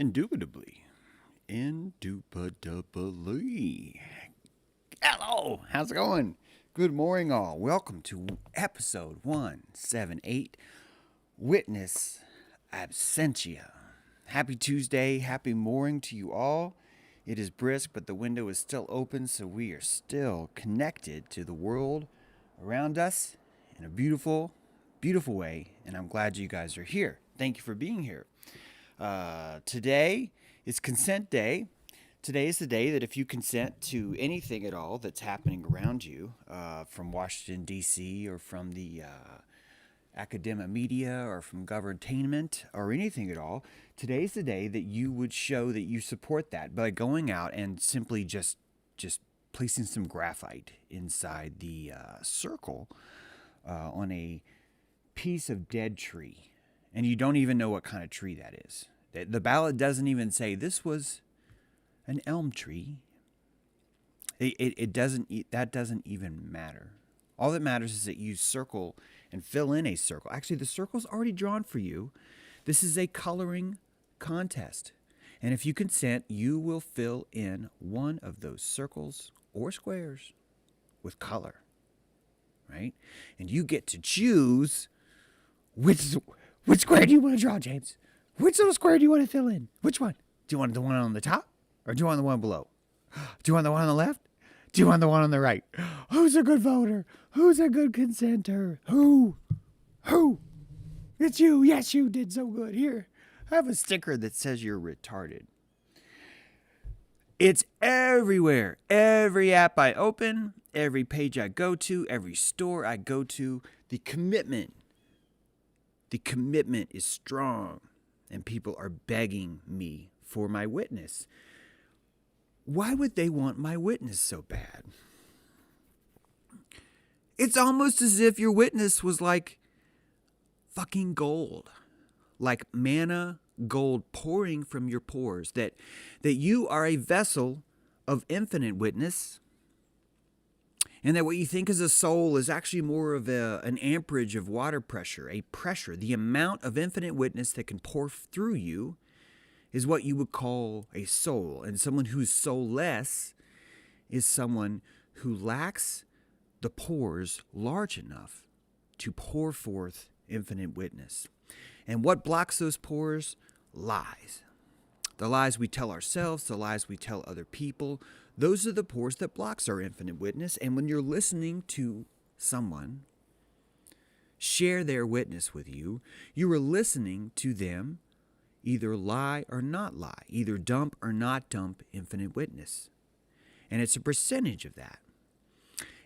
Indubitably. Hello, how's it going? Good morning, all. Welcome to episode 178, Witness Absentia. Happy Tuesday, happy morning to you all. It is brisk, but the window is still open, so we are still connected to the world around us in a beautiful, beautiful way, and I'm glad you guys are here. Thank you for being here. Today is Consent Day. Today is the day that if you consent to anything at all that's happening around you, from Washington, D.C., or from the academic media, or from government, or anything at all, today's the day that you would show that you support that by going out and simply just placing some graphite inside the circle on a piece of dead tree. And you don't even know what kind of tree that is. The ballot doesn't even say this was an elm tree. It doesn't. That doesn't even matter. All that matters is that you circle and fill in a circle. Actually, the circle's already drawn for you. This is a coloring contest. And if you consent, you will fill in one of those circles or squares with color. Right? And you get to choose which square do you want to draw, James? Which little square do you want to fill in? Which one? Do you want the one on the top? Or do you want the one below? Do you want the one on the left? Do you want the one on the right? Who's a good voter? Who's a good consenter? Who? It's you. Yes, you did so good. Here, I have a sticker that says you're retarded. It's everywhere. Every app I open, every page I go to, every store I go to, the commitment is strong, and people are begging me for my witness. Why would they want my witness so bad? It's almost as if your witness was like fucking gold, like manna gold pouring from your pores, that you are a vessel of infinite witness, and that what you think is a soul is actually more of an amperage of water pressure, a pressure. The amount of infinite witness that can pour through you is what you would call a soul. And someone who's soulless is someone who lacks the pores large enough to pour forth infinite witness. And what blocks those pores? Lies. The lies we tell ourselves, the lies we tell other people, those are the pores that blocks our infinite witness. And when you're listening to someone share their witness with you, you are listening to them either lie or not lie, either dump or not dump infinite witness. And it's a percentage of that.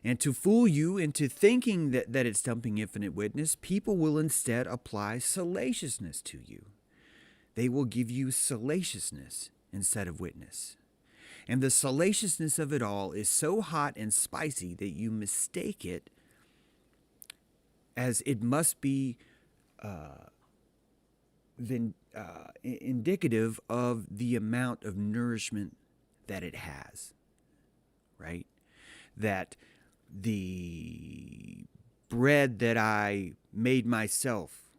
And to fool you into thinking that it's dumping infinite witness, people will instead apply salaciousness to you. They will give you salaciousness instead of witness. And the salaciousness of it all is so hot and spicy that you mistake it as it must be indicative of the amount of nourishment that it has, right? That the bread that I made myself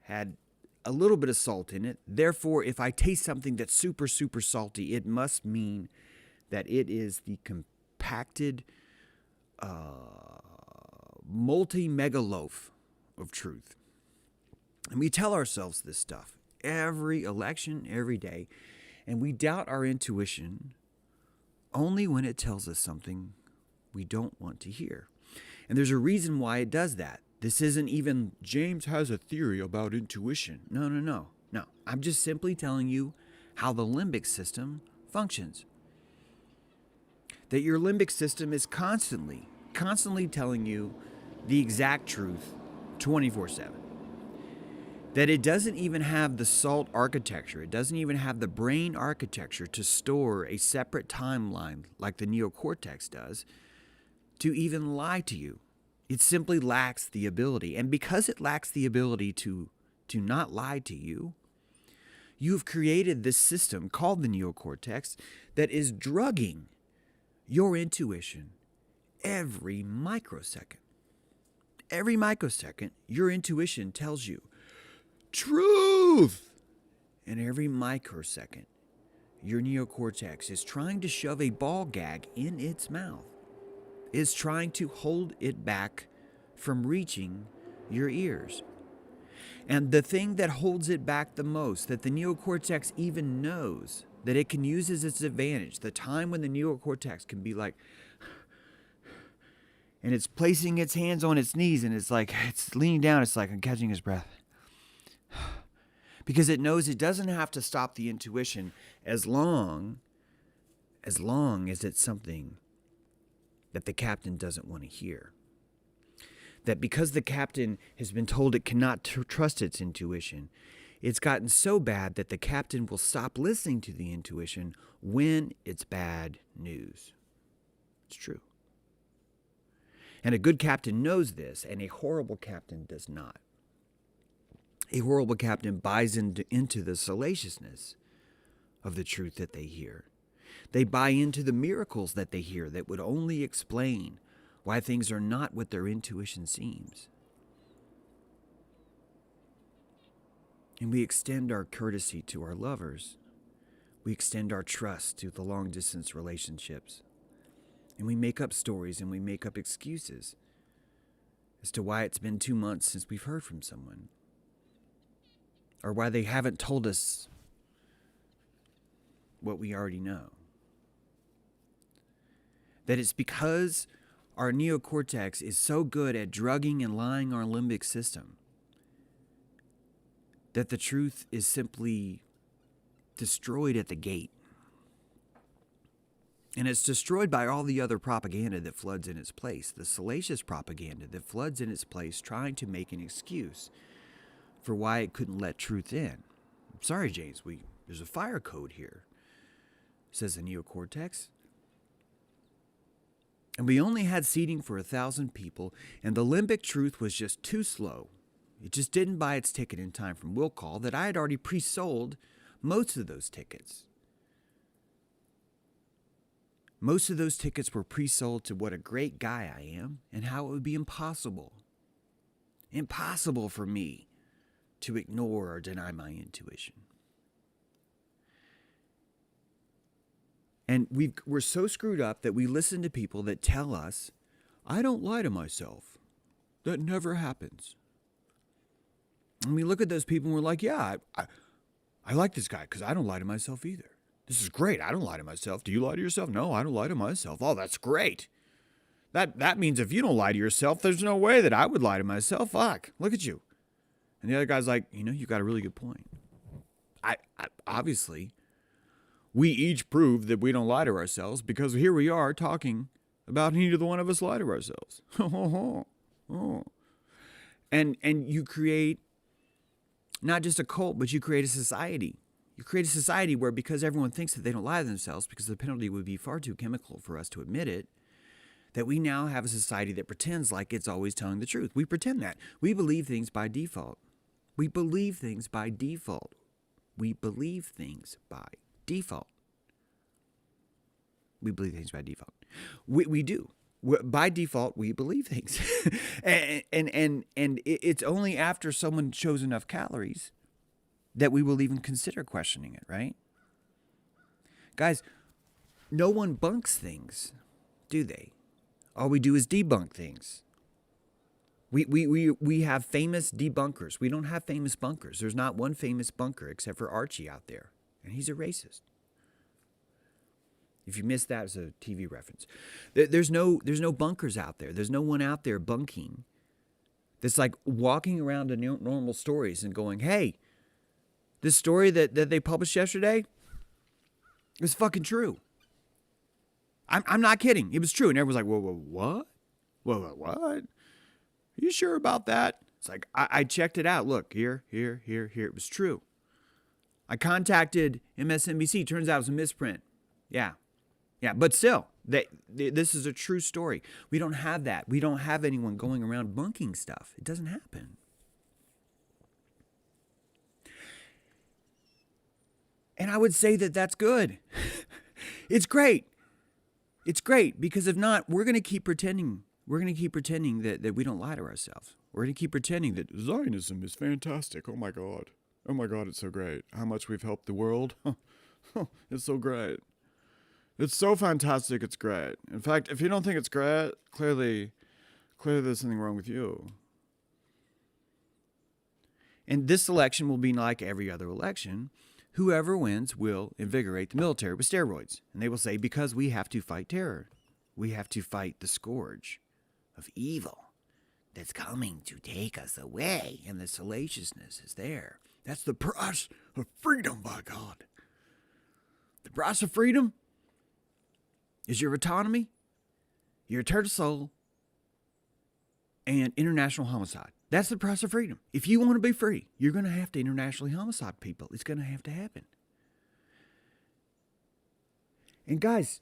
had a little bit of salt in it. Therefore, if I taste something that's super, super salty, it must mean that it is the compacted multi-mega loaf of truth. And we tell ourselves this stuff every election, every day, and we doubt our intuition only when it tells us something we don't want to hear. And there's a reason why it does that. This isn't even, James has a theory about intuition. No. I'm just simply telling you how the limbic system functions. That your limbic system is constantly telling you the exact truth 24/7. That it doesn't even have the salt architecture. It doesn't even have the brain architecture to store a separate timeline like the neocortex does to even lie to you. It simply lacks the ability. And because it lacks the ability to not lie to you, you've created this system called the neocortex that is drugging your intuition every microsecond. Every microsecond, your intuition tells you truth. and every microsecond, your neocortex is trying to shove a ball gag in its mouth, is trying to hold it back from reaching your ears. And the thing that holds it back the most, that the neocortex even knows that it can use as its advantage, the time when the neocortex can be like, and it's placing its hands on its knees and it's like, it's leaning down, it's like I'm catching his breath. Because it knows it doesn't have to stop the intuition as long as it's something that the captain doesn't want to hear. That because the captain has been told it cannot trust its intuition, it's gotten so bad that the captain will stop listening to the intuition when it's bad news. It's true. And a good captain knows this, and a horrible captain does not. A horrible captain buys into the salaciousness of the truth that they hear. They buy into the miracles that they hear that would only explain why things are not what their intuition seems. And we extend our courtesy to our lovers. We extend our trust to the long-distance relationships. And we make up stories and we make up excuses as to why it's been 2 months since we've heard from someone. Or why they haven't told us what we already know. That it's because our neocortex is so good at drugging and lying our limbic system that the truth is simply destroyed at the gate. And it's destroyed by all the other propaganda that floods in its place, the salacious propaganda that floods in its place trying to make an excuse for why it couldn't let truth in. I'm sorry, James, there's a fire code here, says the neocortex. And we only had seating for 1,000 people, and the limbic truth was just too slow. It just didn't buy its ticket in time from will call that I had already pre-sold most of those tickets. Most of those tickets were pre-sold to what a great guy I am and how it would be impossible for me to ignore or deny my intuition. And we're so screwed up that we listen to people that tell us, I don't lie to myself. That never happens. And we look at those people and we're like, yeah, I like this guy because I don't lie to myself either. This is great. I don't lie to myself. Do you lie to yourself? No, I don't lie to myself. Oh, that's great. That means if you don't lie to yourself, there's no way that I would lie to myself. Fuck, look at you. And the other guy's like, you got a really good point. I obviously, we each prove that we don't lie to ourselves because here we are talking about neither one of us lie to ourselves. And you create not just a cult, but you create a society. You create a society where because everyone thinks that they don't lie to themselves, because the penalty would be far too chemical for us to admit it, that we now have a society that pretends like it's always telling the truth. We pretend that. We believe things by default. We believe things by default. We believe things by default. We believe things by default. We do. By default, we believe things. and it's only after someone shows enough calories that we will even consider questioning it, right? Guys, no one bunks things, do they? All we do is debunk things. We have famous debunkers. We don't have famous bunkers. There's not one famous bunker except for Archie out there, and he's a racist. If you missed that, as a TV reference. There's no bunkers out there. There's no one out there bunking that's like walking around to normal stories and going, hey, this story that they published yesterday is fucking true. I'm not kidding. It was true. And everyone's like, whoa, what? Whoa, what? Are you sure about that? It's like, I checked it out. Look, here. It was true. I contacted MSNBC. Turns out it was a misprint. Yeah, but still, this is a true story. We don't have that. We don't have anyone going around bunking stuff. It doesn't happen. And I would say that that's good. It's great. It's great because if not, we're going to keep pretending. We're going to keep pretending that we don't lie to ourselves. We're going to keep pretending that Zionism is fantastic. Oh my God. Oh my God, it's so great. How much we've helped the world. It's so great. It's so fantastic, it's great. In fact, if you don't think it's great, clearly there's something wrong with you. And this election will be like every other election. Whoever wins will invigorate the military with steroids. And they will say, because we have to fight terror. We have to fight the scourge of evil that's coming to take us away. And the salaciousness is there. That's the price of freedom, by God. The price of freedom is your autonomy, your eternal soul, and international homicide. That's the price of freedom. If you want to be free, you're going to have to internationally homicide people. It's going to have to happen. And guys,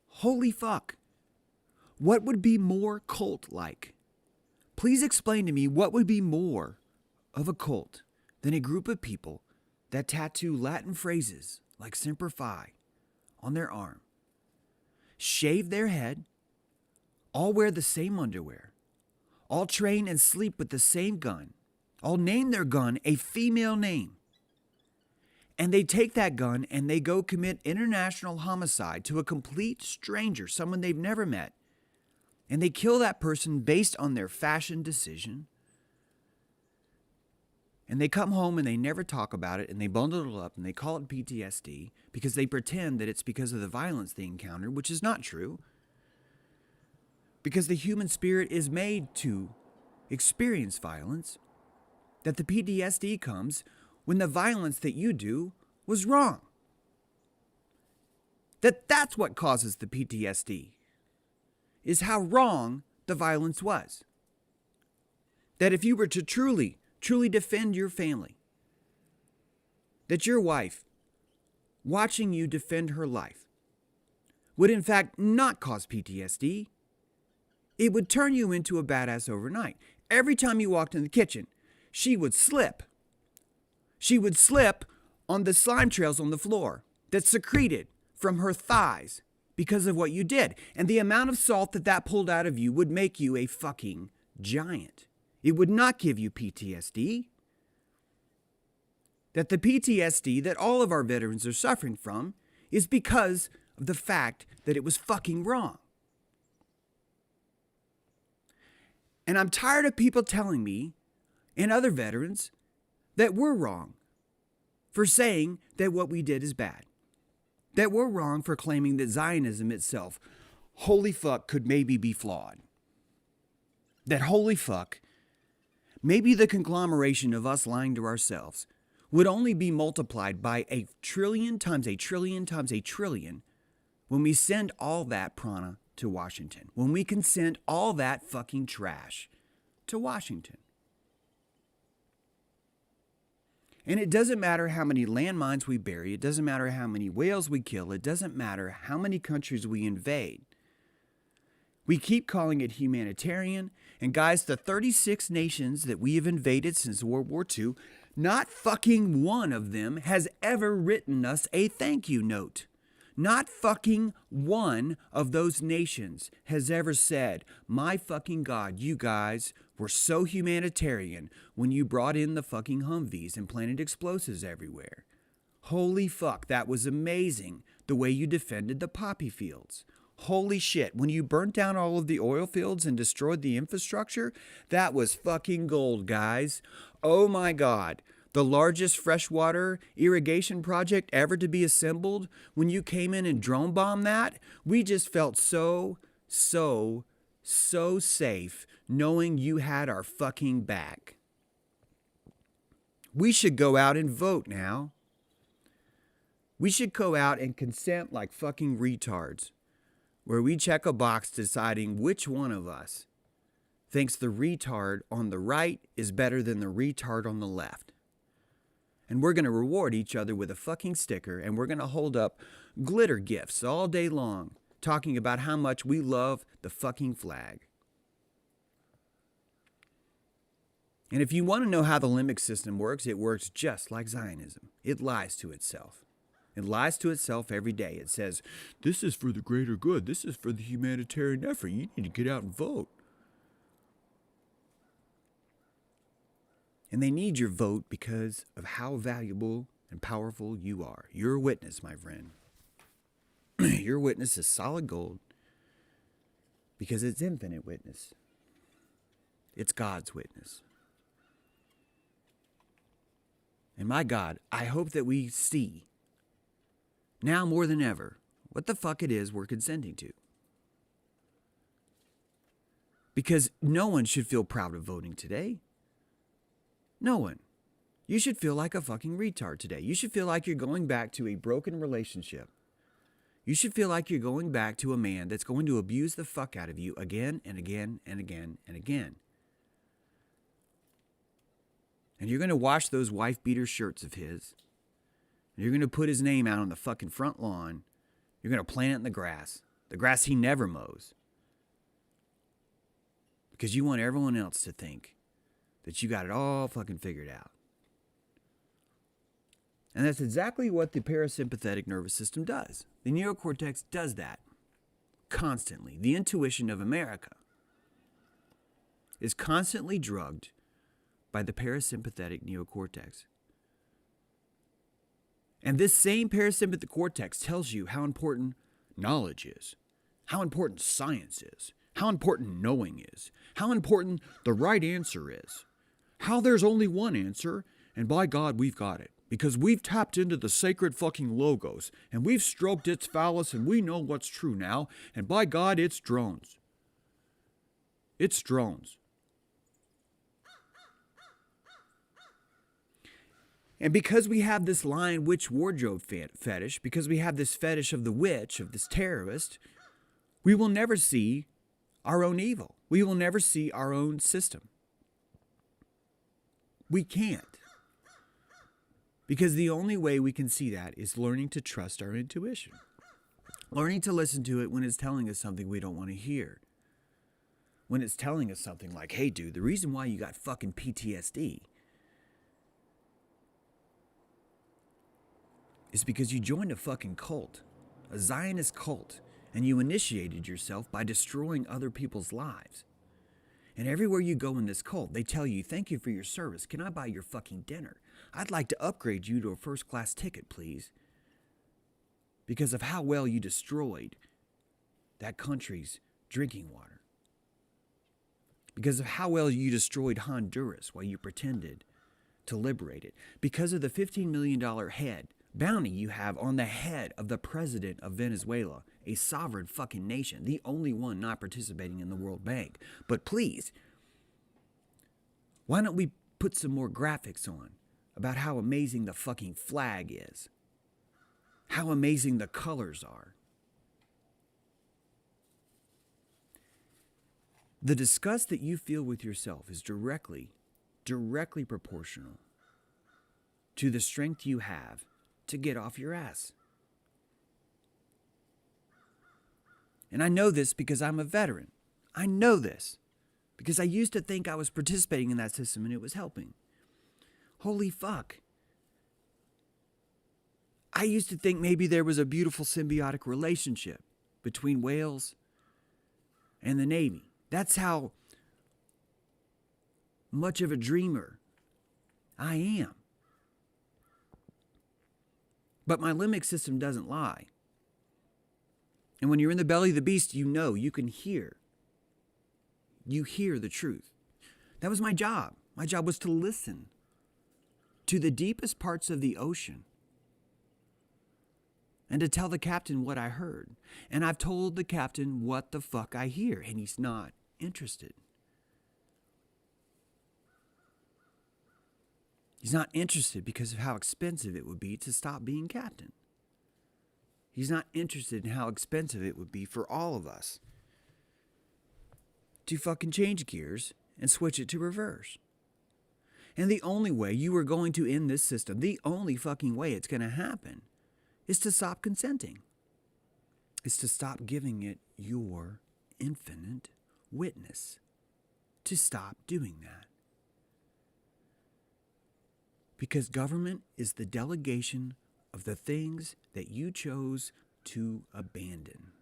holy fuck. What would be more cult-like? Please explain to me what would be more of a cult than a group of people that tattoo Latin phrases like Semper Fi on their arm, shave their head, all wear the same underwear, all train and sleep with the same gun, all name their gun a female name, and they take that gun and they go commit international homicide to a complete stranger, someone they've never met, and they kill that person based on their fashion decision, and they come home and they never talk about it, and they bundle it up and they call it PTSD because they pretend that it's because of the violence they encountered, which is not true. Because the human spirit is made to experience violence, that the PTSD comes when the violence that you do was wrong. That's what causes the PTSD, is how wrong the violence was. That if you were to truly defend your family, that your wife, watching you defend her life, would in fact not cause PTSD, it would turn you into a badass overnight. Every time you walked in the kitchen, she would slip. She would slip on the slime trails on the floor that secreted from her thighs because of what you did. And the amount of salt that pulled out of you would make you a fucking giant. It would not give you PTSD. That the PTSD that all of our veterans are suffering from is because of the fact that it was fucking wrong. And I'm tired of people telling me and other veterans that we're wrong for saying that what we did is bad. That we're wrong for claiming that Zionism itself, holy fuck, could maybe be flawed. That holy fuck, maybe the conglomeration of us lying to ourselves would only be multiplied by 1 trillion times 1 trillion times 1 trillion when we send all that prana to Washington. When we can send all that fucking trash to Washington. And it doesn't matter how many landmines we bury. It doesn't matter how many whales we kill. It doesn't matter how many countries we invade. We keep calling it humanitarian. And guys, the 36 nations that we have invaded since World War II, not fucking one of them has ever written us a thank you note. Not fucking one of those nations has ever said, my fucking God, you guys were so humanitarian when you brought in the fucking Humvees and planted explosives everywhere. Holy fuck, that was amazing, the way you defended the poppy fields. Holy shit, when you burnt down all of the oil fields and destroyed the infrastructure, that was fucking gold, guys. Oh my God. The largest freshwater irrigation project ever to be assembled, when you came in and drone bombed that, we just felt so safe knowing you had our fucking back. We should go out and vote now. We should go out and consent like fucking retards, where we check a box deciding which one of us thinks the retard on the right is better than the retard on the left. And we're going to reward each other with a fucking sticker, and we're going to hold up glitter gifts all day long, talking about how much we love the fucking flag. And if you want to know how the limbic system works, it works just like Zionism. It lies to itself. It lies to itself every day. It says, this is for the greater good. This is for the humanitarian effort. You need to get out and vote. And they need your vote because of how valuable and powerful you are. Your witness, my friend. Your witness is solid gold because it's infinite witness. It's God's witness. And my God, I hope that we see, now more than ever, what the fuck it is we're consenting to. Because no one should feel proud of voting today. No one. You should feel like a fucking retard today. You should feel like you're going back to a broken relationship. You should feel like you're going back to a man that's going to abuse the fuck out of you again and again and again and again. And you're going to wash those wife-beater shirts of his. And you're going to put his name out on the fucking front lawn. You're going to plant it in the grass he never mows. Because you want everyone else to think that you got it all fucking figured out. And that's exactly what the parasympathetic nervous system does. The neocortex does that constantly. The intuition of America is constantly drugged by the parasympathetic neocortex. And this same parasympathetic cortex tells you how important knowledge is, how important science is, how important knowing is, how important the right answer is, how there's only one answer, and by God, we've got it. Because we've tapped into the sacred fucking logos, and we've stroked its phallus, and we know what's true now, and by God, it's drones. It's drones. And because we have this lion witch wardrobe fetish, because we have this fetish of the witch, of this terrorist, we will never see our own evil. We will never see our own system. We can't. Because the only way we can see that is learning to trust our intuition. Learning to listen to it when it's telling us something we don't want to hear. When it's telling us something like, hey dude, the reason why you got fucking PTSD is because you joined a fucking cult, a Zionist cult, and you initiated yourself by destroying other people's lives. And everywhere you go in this cult, they tell you, thank you for your service. Can I buy your fucking dinner? I'd like to upgrade you to a first-class ticket, please. Because of how well you destroyed that country's drinking water. Because of how well you destroyed Honduras while you pretended to liberate it. Because of the $15 million bounty you have on the head of the president of Venezuela, a sovereign fucking nation, the only one not participating in the World Bank. But please, why don't we put some more graphics on about how amazing the fucking flag is, how amazing the colors are. The disgust that you feel with yourself is directly proportional to the strength you have to get off your ass. And I know this because I'm a veteran. I know this because I used to think I was participating in that system and it was helping. Holy fuck. I used to think maybe there was a beautiful symbiotic relationship between whales and the Navy. That's how much of a dreamer I am. But my limbic system doesn't lie. And when you're in the belly of the beast, you know, you can hear. You hear the truth. That was my job. My job was to listen to the deepest parts of the ocean and to tell the captain what I heard. And I've told the captain what the fuck I hear, and he's not interested. He's not interested because of how expensive it would be to stop being captain. He's not interested in how expensive it would be for all of us to fucking change gears and switch it to reverse. And the only way you are going to end this system, the only fucking way it's going to happen, is to stop consenting. Is to stop giving it your infinite witness. To stop doing that. Because government is the delegation of the things that you chose to abandon.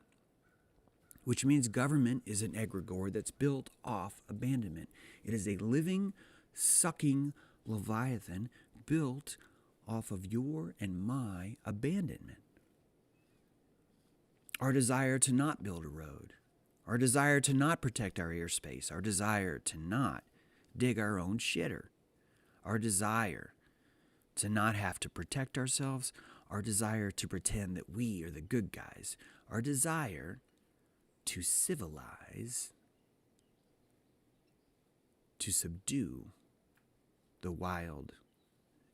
Which means government is an egregore that's built off abandonment. It is a living, sucking, Leviathan built off of your and my abandonment. Our desire to not build a road, our desire to not protect our airspace, our desire to not dig our own shitter, our desire to not have to protect ourselves, our desire to pretend that we are the good guys, our desire to civilize, to subdue the wild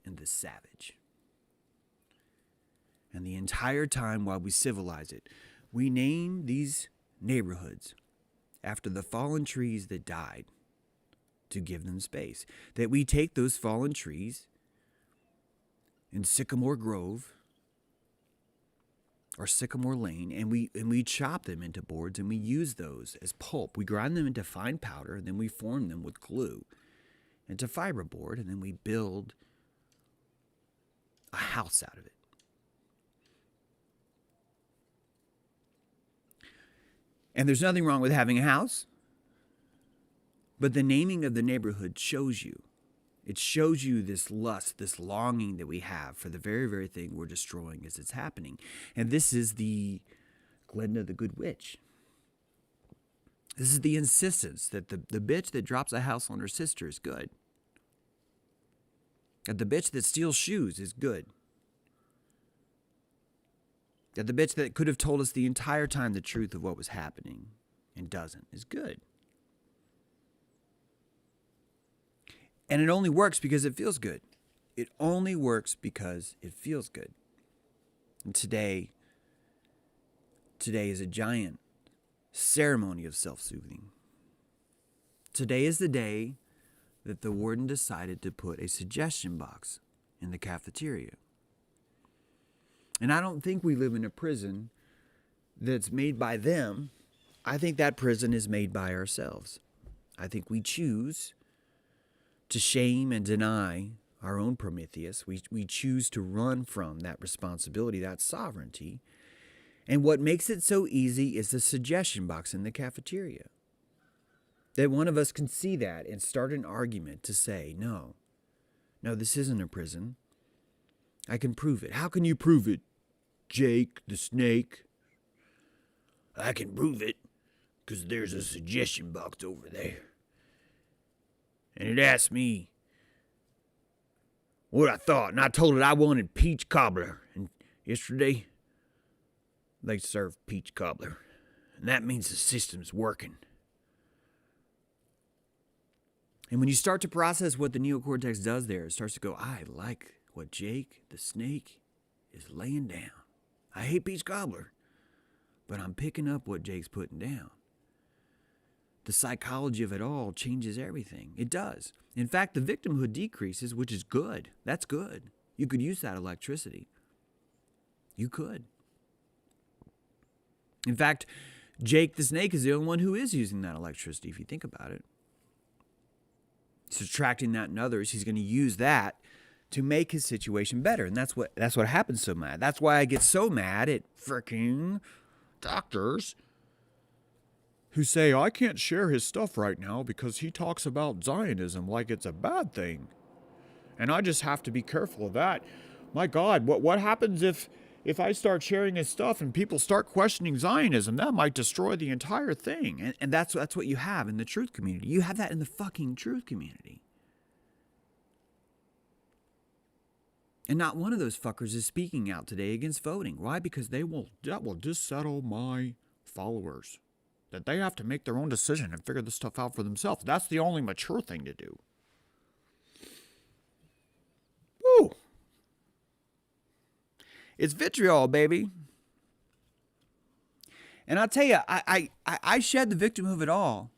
and the savage. And the entire time while we civilize it, we name these neighborhoods after the fallen trees that died to give them space. That we take those fallen trees in Sycamore Grove or Sycamore Lane, and we chop them into boards, and we use those as pulp. We grind them into fine powder, and then we form them with glue into fiberboard, and then we build a house out of it. And there's nothing wrong with having a house, but the naming of the neighborhood shows you. It shows you this lust, this longing that we have for the very, very thing we're destroying as it's happening. And this is the Glinda the Good Witch. This is the insistence that the bitch that drops a house on her sister is good. That the bitch that steals shoes is good. That the bitch that could have told us the entire time the truth of what was happening and doesn't is good. And it only works because it feels good. It only works because it feels good. And today is a giant ceremony of self-soothing. Today is the day that the warden decided to put a suggestion box in the cafeteria. And I don't think we live in a prison that's made by them. I think that prison is made by ourselves. I think we choose to shame and deny our own Prometheus. We choose to run from that responsibility, that sovereignty. And what makes it so easy is the suggestion box in the cafeteria. That one of us can see that and start an argument to say, no, this isn't a prison. I can prove it. How can you prove it, Jake the snake? I can prove it because there's a suggestion box over there. And it asked me what I thought, and I told it I wanted peach cobbler. And yesterday, they served peach cobbler. And that means the system's working. And when you start to process what the neocortex does there, it starts to go, I like what Jake the snake is laying down. I hate peach cobbler, but I'm picking up what Jake's putting down. The psychology of it all changes everything. It does. In fact, the victimhood decreases, which is good. That's good. You could use that electricity. You could. In fact, Jake the snake is the only one who is using that electricity, if you think about it. He's attracting that in others. He's going to use that to make his situation better. And that's what happens so mad. That's why I get so mad at freaking doctors who say, I can't share his stuff right now because he talks about Zionism like it's a bad thing. And I just have to be careful of that. My God, what happens if I start sharing his stuff and people start questioning Zionism? That might destroy the entire thing. And that's what you have in the truth community. You have that in the fucking truth community. And not one of those fuckers is speaking out today against voting. Why? Because that will just settle my followers. That they have to make their own decision and figure this stuff out for themselves. That's the only mature thing to do. Woo! It's vitriol, baby. And I'll tell you, I shed the victim of it all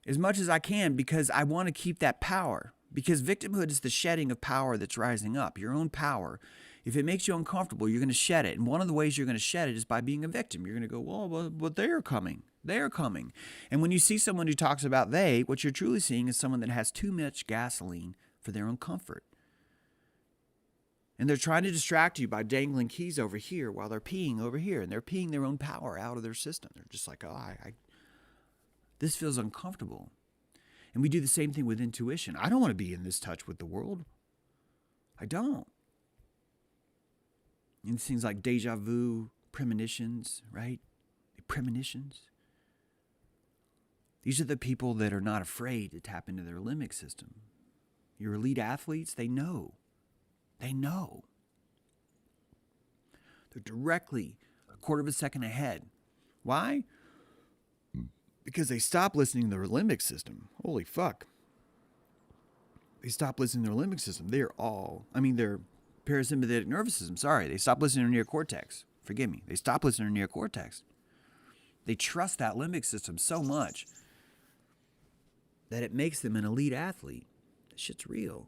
as much as I can because I want to keep that power. Because victimhood is the shedding of power that's rising up, your own power. If it makes you uncomfortable, you're going to shed it. And one of the ways you're going to shed it is by being a victim. You're going to go, well, but they are coming. They are coming. And when you see someone who talks about they, what you're truly seeing is someone that has too much gasoline for their own comfort. And they're trying to distract you by dangling keys over here while they're peeing over here. And they're peeing their own power out of their system. They're just like, this feels uncomfortable. And we do the same thing with intuition. I don't want to be in this touch with the world. I don't. And things like deja vu, premonitions, right? Premonitions. These are the people that are not afraid to tap into their limbic system. Your elite athletes, they know. They know. They're directly a quarter of a second ahead. Why? Because they stop listening to their limbic system. Holy fuck. They stop listening to their limbic system. Their parasympathetic nervous system. Sorry, they stop listening to their neocortex. Forgive me. They stop listening to their neocortex. They trust that limbic system so much that it makes them an elite athlete. That shit's real.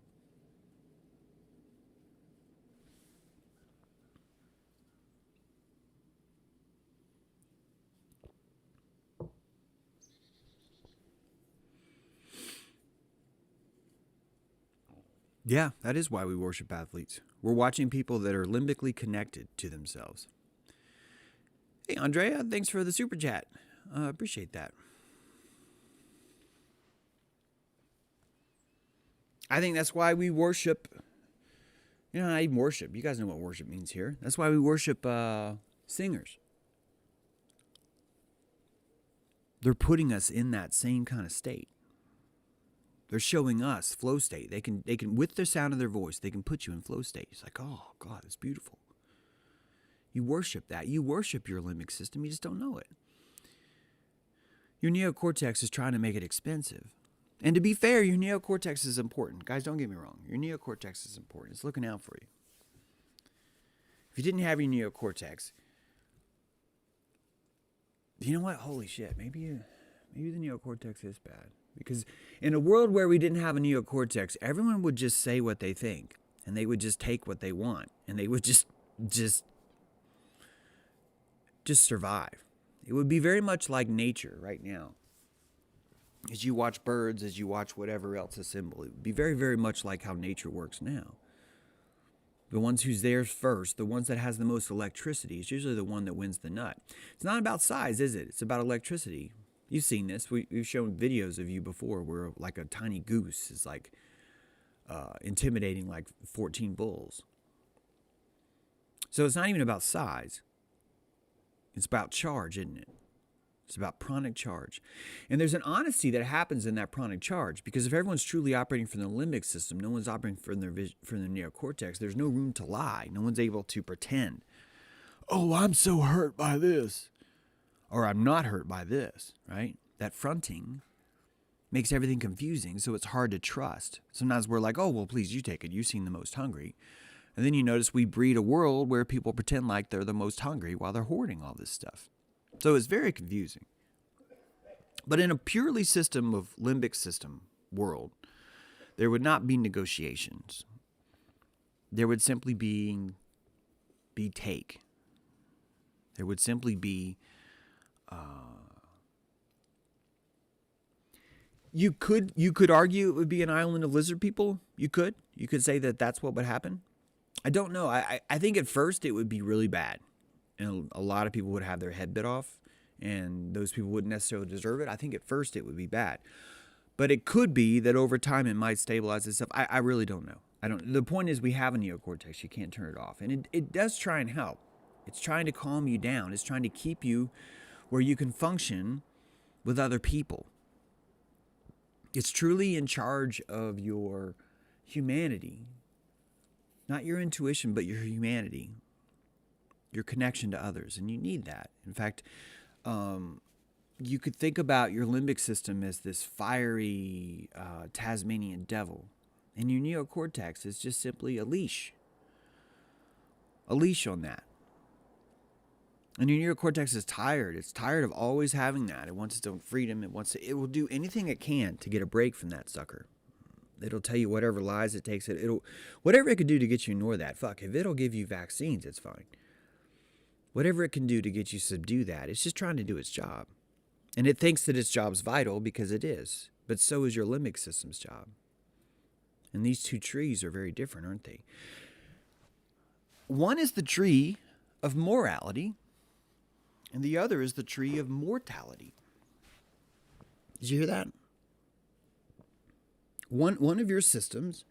Yeah, that is why we worship athletes. We're watching people that are limbically connected to themselves. Hey, Andrea, thanks for the super chat. Appreciate that. I think that's why we worship. Not even worship. You guys know what worship means here. That's why we worship singers. They're putting us in that same kind of state. They're showing us flow state. They can, with the sound of their voice, they can put you in flow state. It's like, oh, God, it's beautiful. You worship that. You worship your limbic system. You just don't know it. Your neocortex is trying to make it expensive. And to be fair, your neocortex is important. Guys, don't get me wrong. Your neocortex is important. It's looking out for you. If you didn't have your neocortex, you know what? Holy shit. Maybe the neocortex is bad. Because in a world where we didn't have a neocortex, everyone would just say what they think. And they would just take what they want. And they would just survive. It would be very much like nature right now. As you watch birds, as you watch whatever else assemble, it would be very, very much like how nature works now. The ones who's there first, the ones that has the most electricity, is usually the one that wins the nut. It's not about size, is it? It's about electricity. You've seen this. We've shown videos of you before where like a tiny goose is like intimidating like 14 bulls. So it's not even about size. It's about charge, isn't it? It's about pranic charge. And there's an honesty that happens in that pranic charge, because if everyone's truly operating from the limbic system, no one's operating from their neocortex, there's no room to lie. No one's able to pretend, oh, I'm so hurt by this, or I'm not hurt by this, right? That fronting makes everything confusing, so it's hard to trust. Sometimes we're like, oh, well, please, you take it. You seem the most hungry. And then you notice we breed a world where people pretend like they're the most hungry while they're hoarding all this stuff. So it's very confusing. But in a purely system of limbic system world, there would not be negotiations. There would simply be take. There would simply be you could argue it would be an island of lizard people. You could say that that's what would happen. I don't know. I think at first it would be really bad. And a lot of people would have their head bit off, and those people wouldn't necessarily deserve it. I think at first it would be bad. But it could be that over time it might stabilize itself. I really don't know. The point is we have a neocortex. You can't turn it off. And it does try and help. It's trying to calm you down. It's trying to keep you where you can function with other people. It's truly in charge of your humanity. Not your intuition, but your humanity. Your connection to others, and you need that. In fact, you could think about your limbic system as this fiery Tasmanian devil, and your neocortex is just simply a leash on that. And your neocortex is tired. It's tired of always having that. It wants its own freedom. It will do anything it can to get a break from that sucker. It'll tell you whatever lies it takes. Whatever it could do to get you to ignore that. Fuck, if it'll give you vaccines, it's fine. Whatever it can do to get you to subdue that, it's just trying to do its job. And it thinks that its job's vital because it is. But so is your limbic system's job. And these two trees are very different, aren't they? One is the tree of morality, and the other is the tree of mortality. Did you hear that? One of your systems,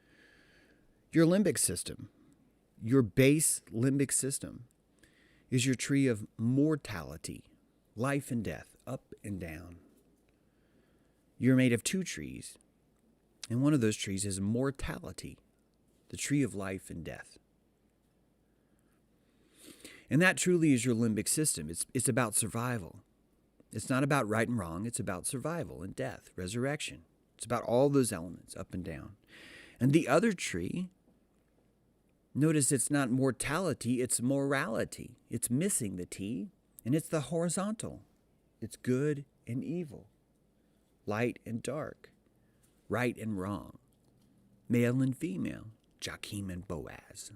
your limbic system, your base limbic system, is your tree of mortality, life and death, up and down. You're made of two trees, and one of those trees is mortality, the tree of life and death. And that truly is your limbic system. It's about survival. It's not about right and wrong. It's about survival and death, resurrection. It's about all those elements, up and down. And the other tree, notice it's not mortality, it's morality. It's missing the T, and it's the horizontal. It's good and evil, light and dark, right and wrong, male and female, Joachim and Boaz,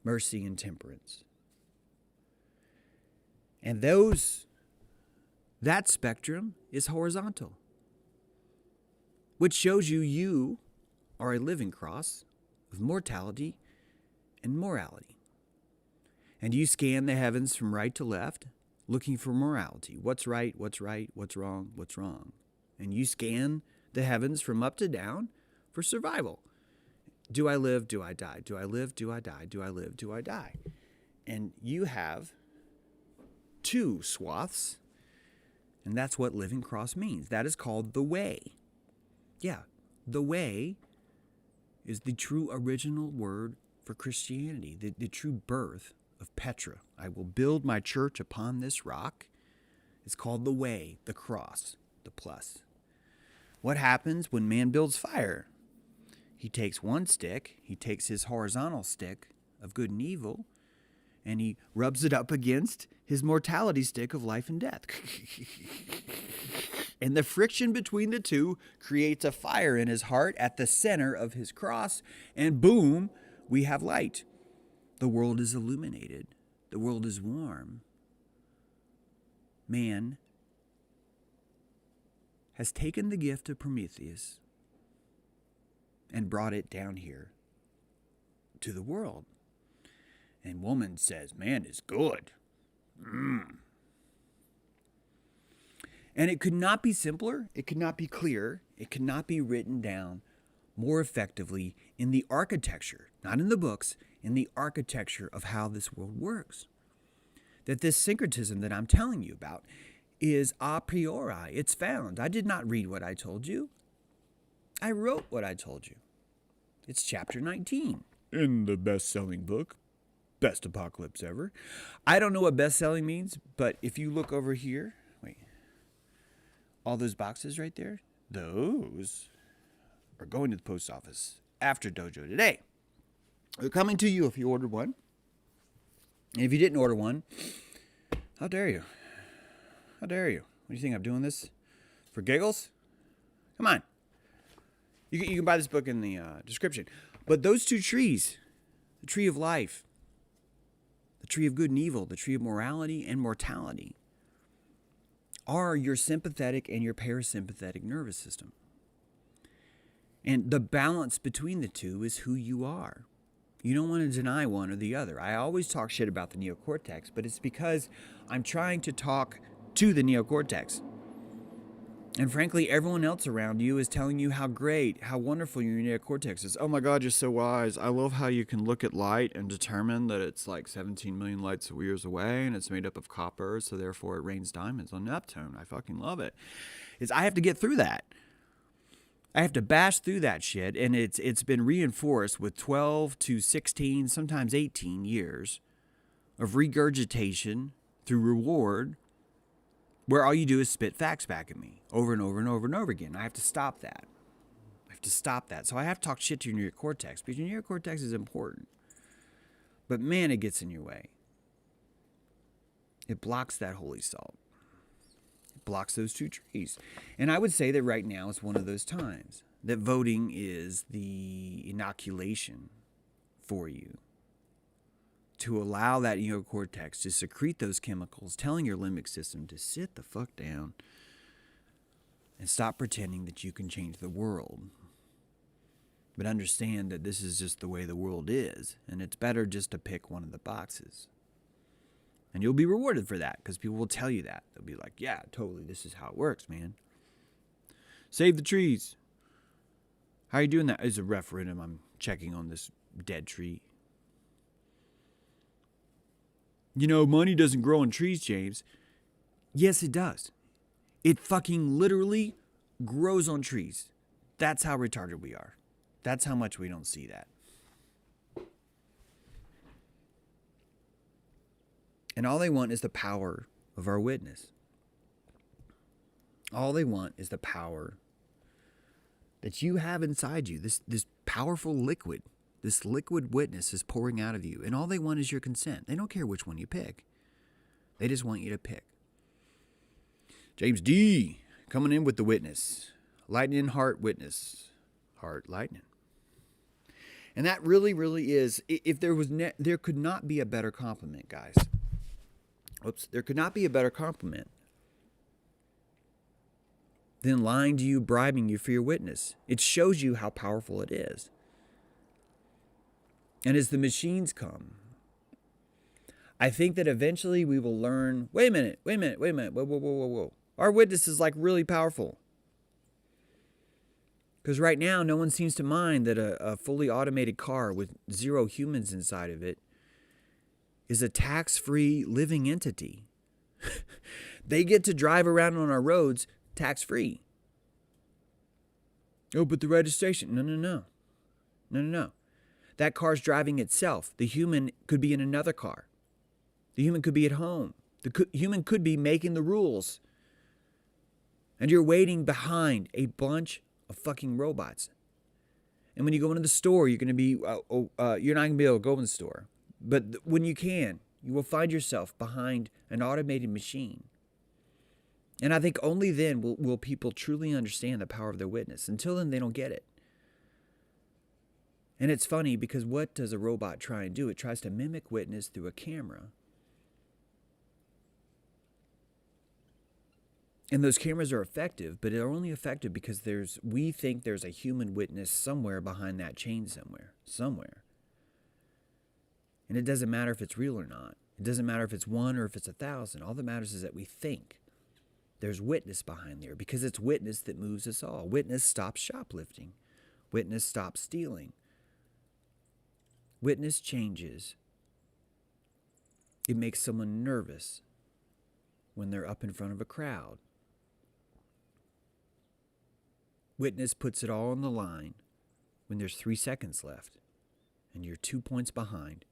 mercy and temperance. And that spectrum is horizontal, which shows you are a living cross of mortality and morality. And you scan the heavens from right to left, looking for morality. What's right, what's wrong, what's wrong. And you scan the heavens from up to down for survival. Do I live? Do I die? Do I live? Do I die? Do I live? Do I die? And you have two swaths, and that's what living cross means. That is called the way. Yeah, the way is the true original word for Christianity, the true birth of Petra. I will build my church upon this rock. It's called the way, the cross, the plus. What happens when man builds fire? He takes one stick, he takes his horizontal stick of good and evil, and he rubs it up against his mortality stick of life and death. And the friction between the two creates a fire in his heart at the center of his cross, and boom, we have light. The world is illuminated. The world is warm. Man has taken the gift of Prometheus and brought it down here to the world. And woman says, man is good. And it could not be simpler. It could not be clearer. It could not be written down more effectively in the architecture, not in the books, in the architecture of how this world works. That this syncretism that I'm telling you about is a priori. It's found. I did not read what I told you. I wrote what I told you. It's chapter 19 in the best-selling book, Best Apocalypse Ever. I don't know what best-selling means, but if you look over here, wait, all those boxes right there, those are going to the post office after Dojo today. They're coming to you if you ordered one. And if you didn't order one, how dare you? How dare you? What do you think, I'm doing this for giggles? Come on. You can buy this book in the description. But those two trees, the tree of life, the tree of good and evil, the tree of morality and mortality, are your sympathetic and your parasympathetic nervous system. And the balance between the two is who you are. You don't want to deny one or the other. I always talk shit about the neocortex, but it's because I'm trying to talk to the neocortex. And frankly, everyone else around you is telling you how great, how wonderful your neocortex is. Oh my God, you're so wise. I love how you can look at light and determine that it's like 17 million light years away and it's made up of copper, so therefore it rains diamonds on Neptune. I fucking love it. I have to get through that. I have to bash through that shit, and it's been reinforced with 12 to 16, sometimes 18 years of regurgitation through reward, where all you do is spit facts back at me over and over and over and over again. I have to stop that. So I have to talk shit to your neocortex, because your neocortex is important. But man, it gets in your way. It blocks that holy salt. It blocks those two trees. And I would say that right now is one of those times that voting is the inoculation for you, to allow that neocortex to secrete those chemicals, telling your limbic system to sit the fuck down and stop pretending that you can change the world. But understand that this is just the way the world is, and it's better just to pick one of the boxes. And you'll be rewarded for that, because people will tell you that. They'll be like, yeah, totally, this is how it works, man. Save the trees. How are you doing that? It's a referendum. I'm checking on this dead tree. You know, money doesn't grow on trees, James. Yes, it does. It fucking literally grows on trees. That's how retarded we are. That's how much we don't see that. And all they want is the power of our witness. All they want is the power that you have inside you. This powerful liquid. This liquid witness is pouring out of you. And all they want is your consent. They don't care which one you pick. They just want you to pick. James D. coming in with the witness. Lightning heart witness. Heart lightning. And that really, really is, if there was, there could not be a better compliment, guys. Oops, there could not be a better compliment than lying to you, bribing you for your witness. It shows you how powerful it is. And as the machines come, I think that eventually we will learn, wait a minute, whoa. Our witness is like really powerful. Because right now, no one seems to mind that a fully automated car with 0 humans inside of it is a tax-free living entity. They get to drive around on our roads tax-free. Oh, but the registration. No. That car's driving itself. The human could be in another car. The human could be at home. The human could be making the rules. And you're waiting behind a bunch of fucking robots. And when you go into the store, you're going to be, you're not going to be able to go in the store. But when you can, you will find yourself behind an automated machine. And I think only then will people truly understand the power of their witness. Until then, they don't get it. And it's funny because what does a robot try and do? It tries to mimic witness through a camera. And those cameras are effective, but they're only effective because we think there's a human witness somewhere behind that chain somewhere. And it doesn't matter if it's real or not. It doesn't matter if it's 1 or if it's 1,000. All that matters is that we think there's witness behind there, because it's witness that moves us all. Witness stops shoplifting. Witness stops stealing. Witness changes. It makes someone nervous when they're up in front of a crowd. Witness puts it all on the line when there's 3 seconds left and you're 2 points behind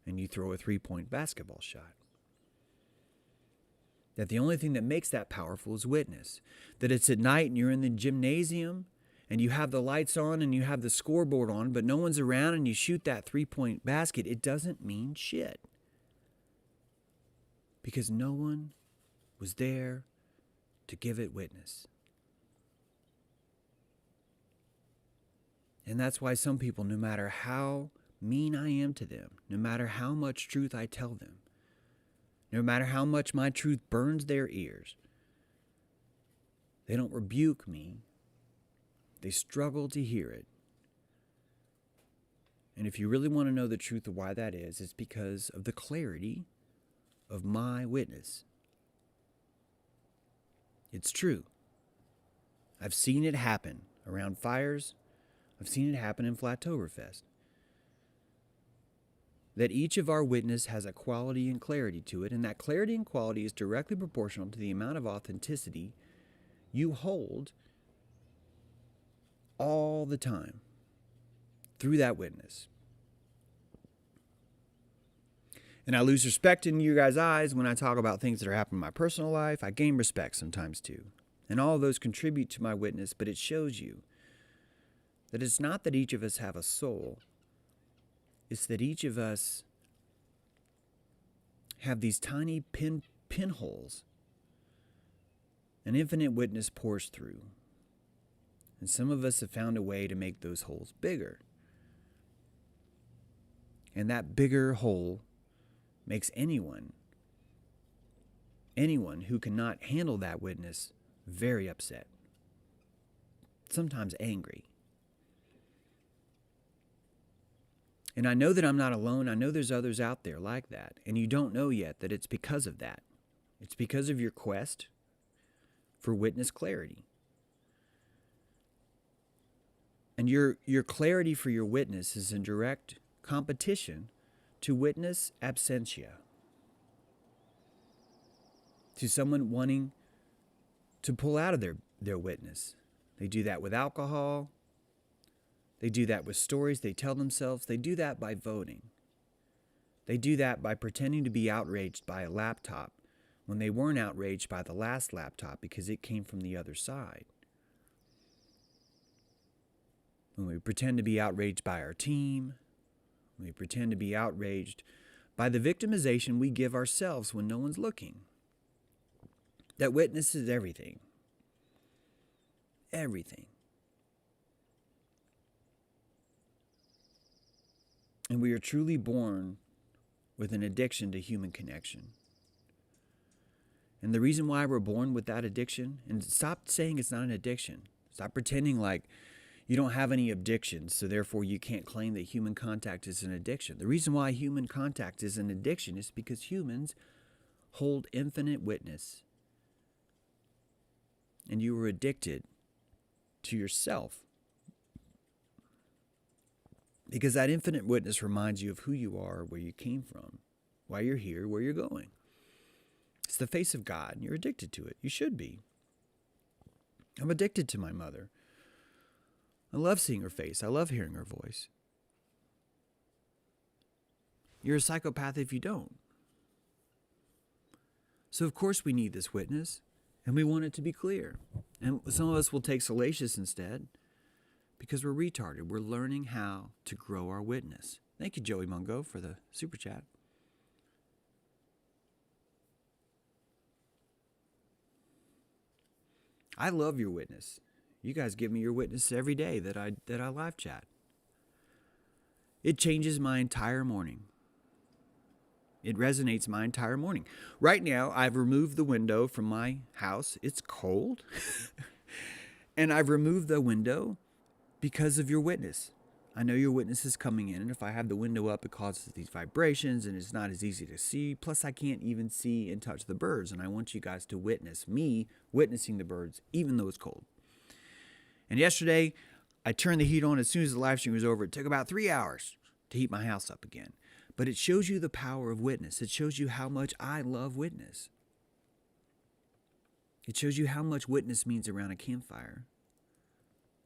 and you throw a 3-point basketball shot. That the only thing that makes that powerful is witness. That it's at night and you're in the gymnasium and you have the lights on and you have the scoreboard on, but no one's around and you shoot that 3-point basket. It doesn't mean shit. Because no one was there to give it witness. And that's why some people, no matter how mean I am to them, no matter how much truth I tell them, no matter how much my truth burns their ears, they don't rebuke me. They struggle to hear it. And if you really want to know the truth of why that is, it's because of the clarity of my witness. It's true. I've seen it happen around fires. I've seen it happen in Flattoberfest. That each of our witness has a quality and clarity to it, and that clarity and quality is directly proportional to the amount of authenticity you hold all the time through that witness. And I lose respect in you guys' eyes when I talk about things that are happening in my personal life. I gain respect sometimes too. And all of those contribute to my witness, but it shows you that it's not that each of us have a soul. It's that each of us have these tiny pinholes an infinite witness pours through. And some of us have found a way to make those holes bigger. And that bigger hole makes anyone who cannot handle that witness very upset. Sometimes angry. And I know that I'm not alone. I know there's others out there like that. And you don't know yet that it's because of that. It's because of your quest for witness clarity. And your clarity for your witness is in direct competition to witness absentia, to someone wanting to pull out of their witness. They do that with alcohol. They do that with stories they tell themselves. They do that by voting. They do that by pretending to be outraged by a laptop when they weren't outraged by the last laptop because it came from the other side. When we pretend to be outraged by our team, when we pretend to be outraged by the victimization we give ourselves when no one's looking. That witness is everything. Everything. And we are truly born with an addiction to human connection. And the reason why we're born with that addiction, and stop saying it's not an addiction. Stop pretending like you don't have any addictions, so therefore you can't claim that human contact is an addiction. The reason why human contact is an addiction is because humans hold infinite witness. And you are addicted to yourself. Because that infinite witness reminds you of who you are, where you came from, why you're here, where you're going. It's the face of God, and you're addicted to it. You should be. I'm addicted to my mother. I love seeing her face. I love hearing her voice. You're a psychopath if you don't. So of course we need this witness, and we want it to be clear. And some of us will take salacious instead, because we're retarded. We're learning how to grow our witness. Thank you, Joey Mungo, for the super chat. I love your witness. You guys give me your witness every day that I live chat. It changes my entire morning. It resonates my entire morning. Right now, I've removed the window from my house. It's cold. And I've removed the window because of your witness. I know your witness is coming in, and if I have the window up, it causes these vibrations, and it's not as easy to see. Plus, I can't even see and touch the birds, and I want you guys to witness me witnessing the birds, even though it's cold. And yesterday, I turned the heat on as soon as the live stream was over. It took about 3 hours to heat my house up again. But it shows you the power of witness. It shows you how much I love witness. It shows you how much witness means around a campfire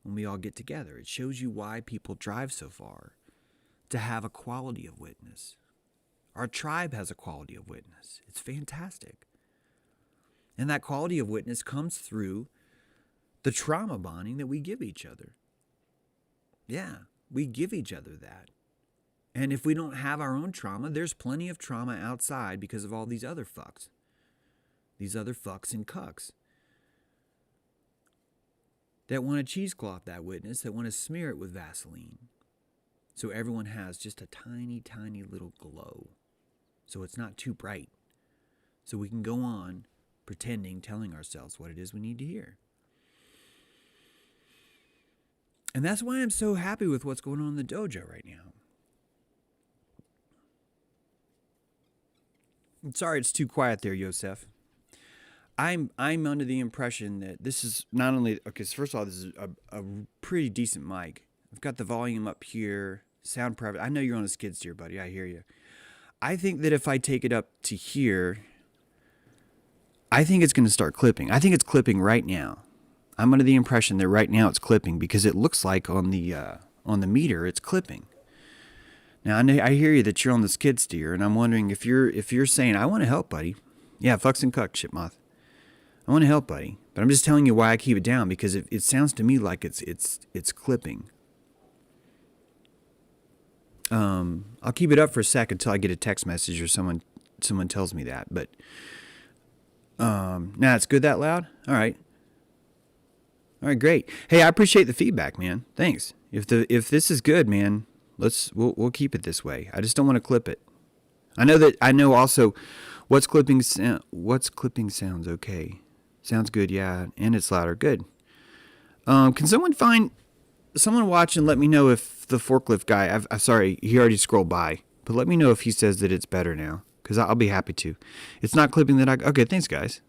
when we all get together. It shows you why people drive so far, to have a quality of witness. Our tribe has a quality of witness. It's fantastic. And that quality of witness comes through the trauma bonding that we give each other. Yeah, we give each other that. And if we don't have our own trauma, there's plenty of trauma outside because of all these other fucks. These other fucks and cucks that want to cheesecloth that witness, that want to smear it with Vaseline. So everyone has just a tiny, tiny little glow. So it's not too bright. So we can go on pretending, telling ourselves what it is we need to hear. And that's why I'm so happy with what's going on in the dojo right now. I'm sorry it's too quiet there, Yosef. I'm under the impression that this is not only... Okay, so first of all, this is a pretty decent mic. I've got the volume up here, sound private. I know you're on a skid steer, buddy. I hear you. I think that if I take it up to here, I think it's going to start clipping. I think it's clipping right now. I'm under the impression that right now it's clipping because it looks like on the meter it's clipping. Now I hear you that you're on the skid steer, and I'm wondering if you're saying I want to help, buddy. Yeah, fucks and cucks, shitmoth. I want to help, buddy, but I'm just telling you why I keep it down because it sounds to me like it's clipping. I'll keep it up for a sec until I get a text message or someone tells me that. But now it's good that loud. All right, great. Hey, I appreciate the feedback, man. Thanks. If this is good, man, we'll keep it this way. I just don't want to clip it. I know also what's clipping sounds okay. Sounds good, yeah, and it's louder. Good. Can someone watch and let me know if the forklift guy, I'm sorry, he already scrolled by, but let me know if he says that it's better now, because I'll be happy to. It's not clipping that okay, thanks, guys.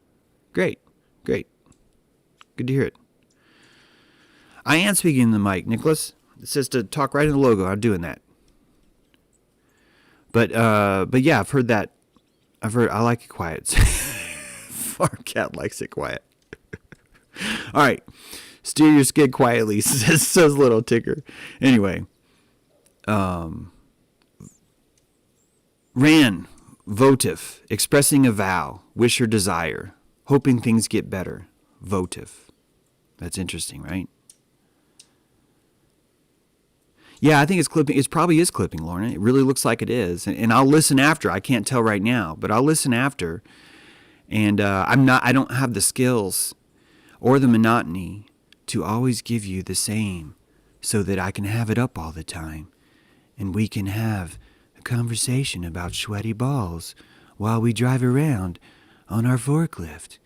Great. Good to hear it. I am speaking in the mic, Nicholas. It says to talk right in the logo. I'm doing that. But yeah, I've heard that. I like it quiet. Farm cat likes it quiet. All right. Steer your skid quietly, says little ticker. Anyway. Ran, votive, expressing a vow, wish or desire, hoping things get better. Votive. That's interesting, right? Yeah, I think it's clipping. It probably is clipping, Lorna. It really looks like it is. And I'll listen after. I can't tell right now, but I'll listen after. And I don't have the skills or the monotony to always give you the same so that I can have it up all the time. And we can have a conversation about sweaty balls while we drive around on our forklift.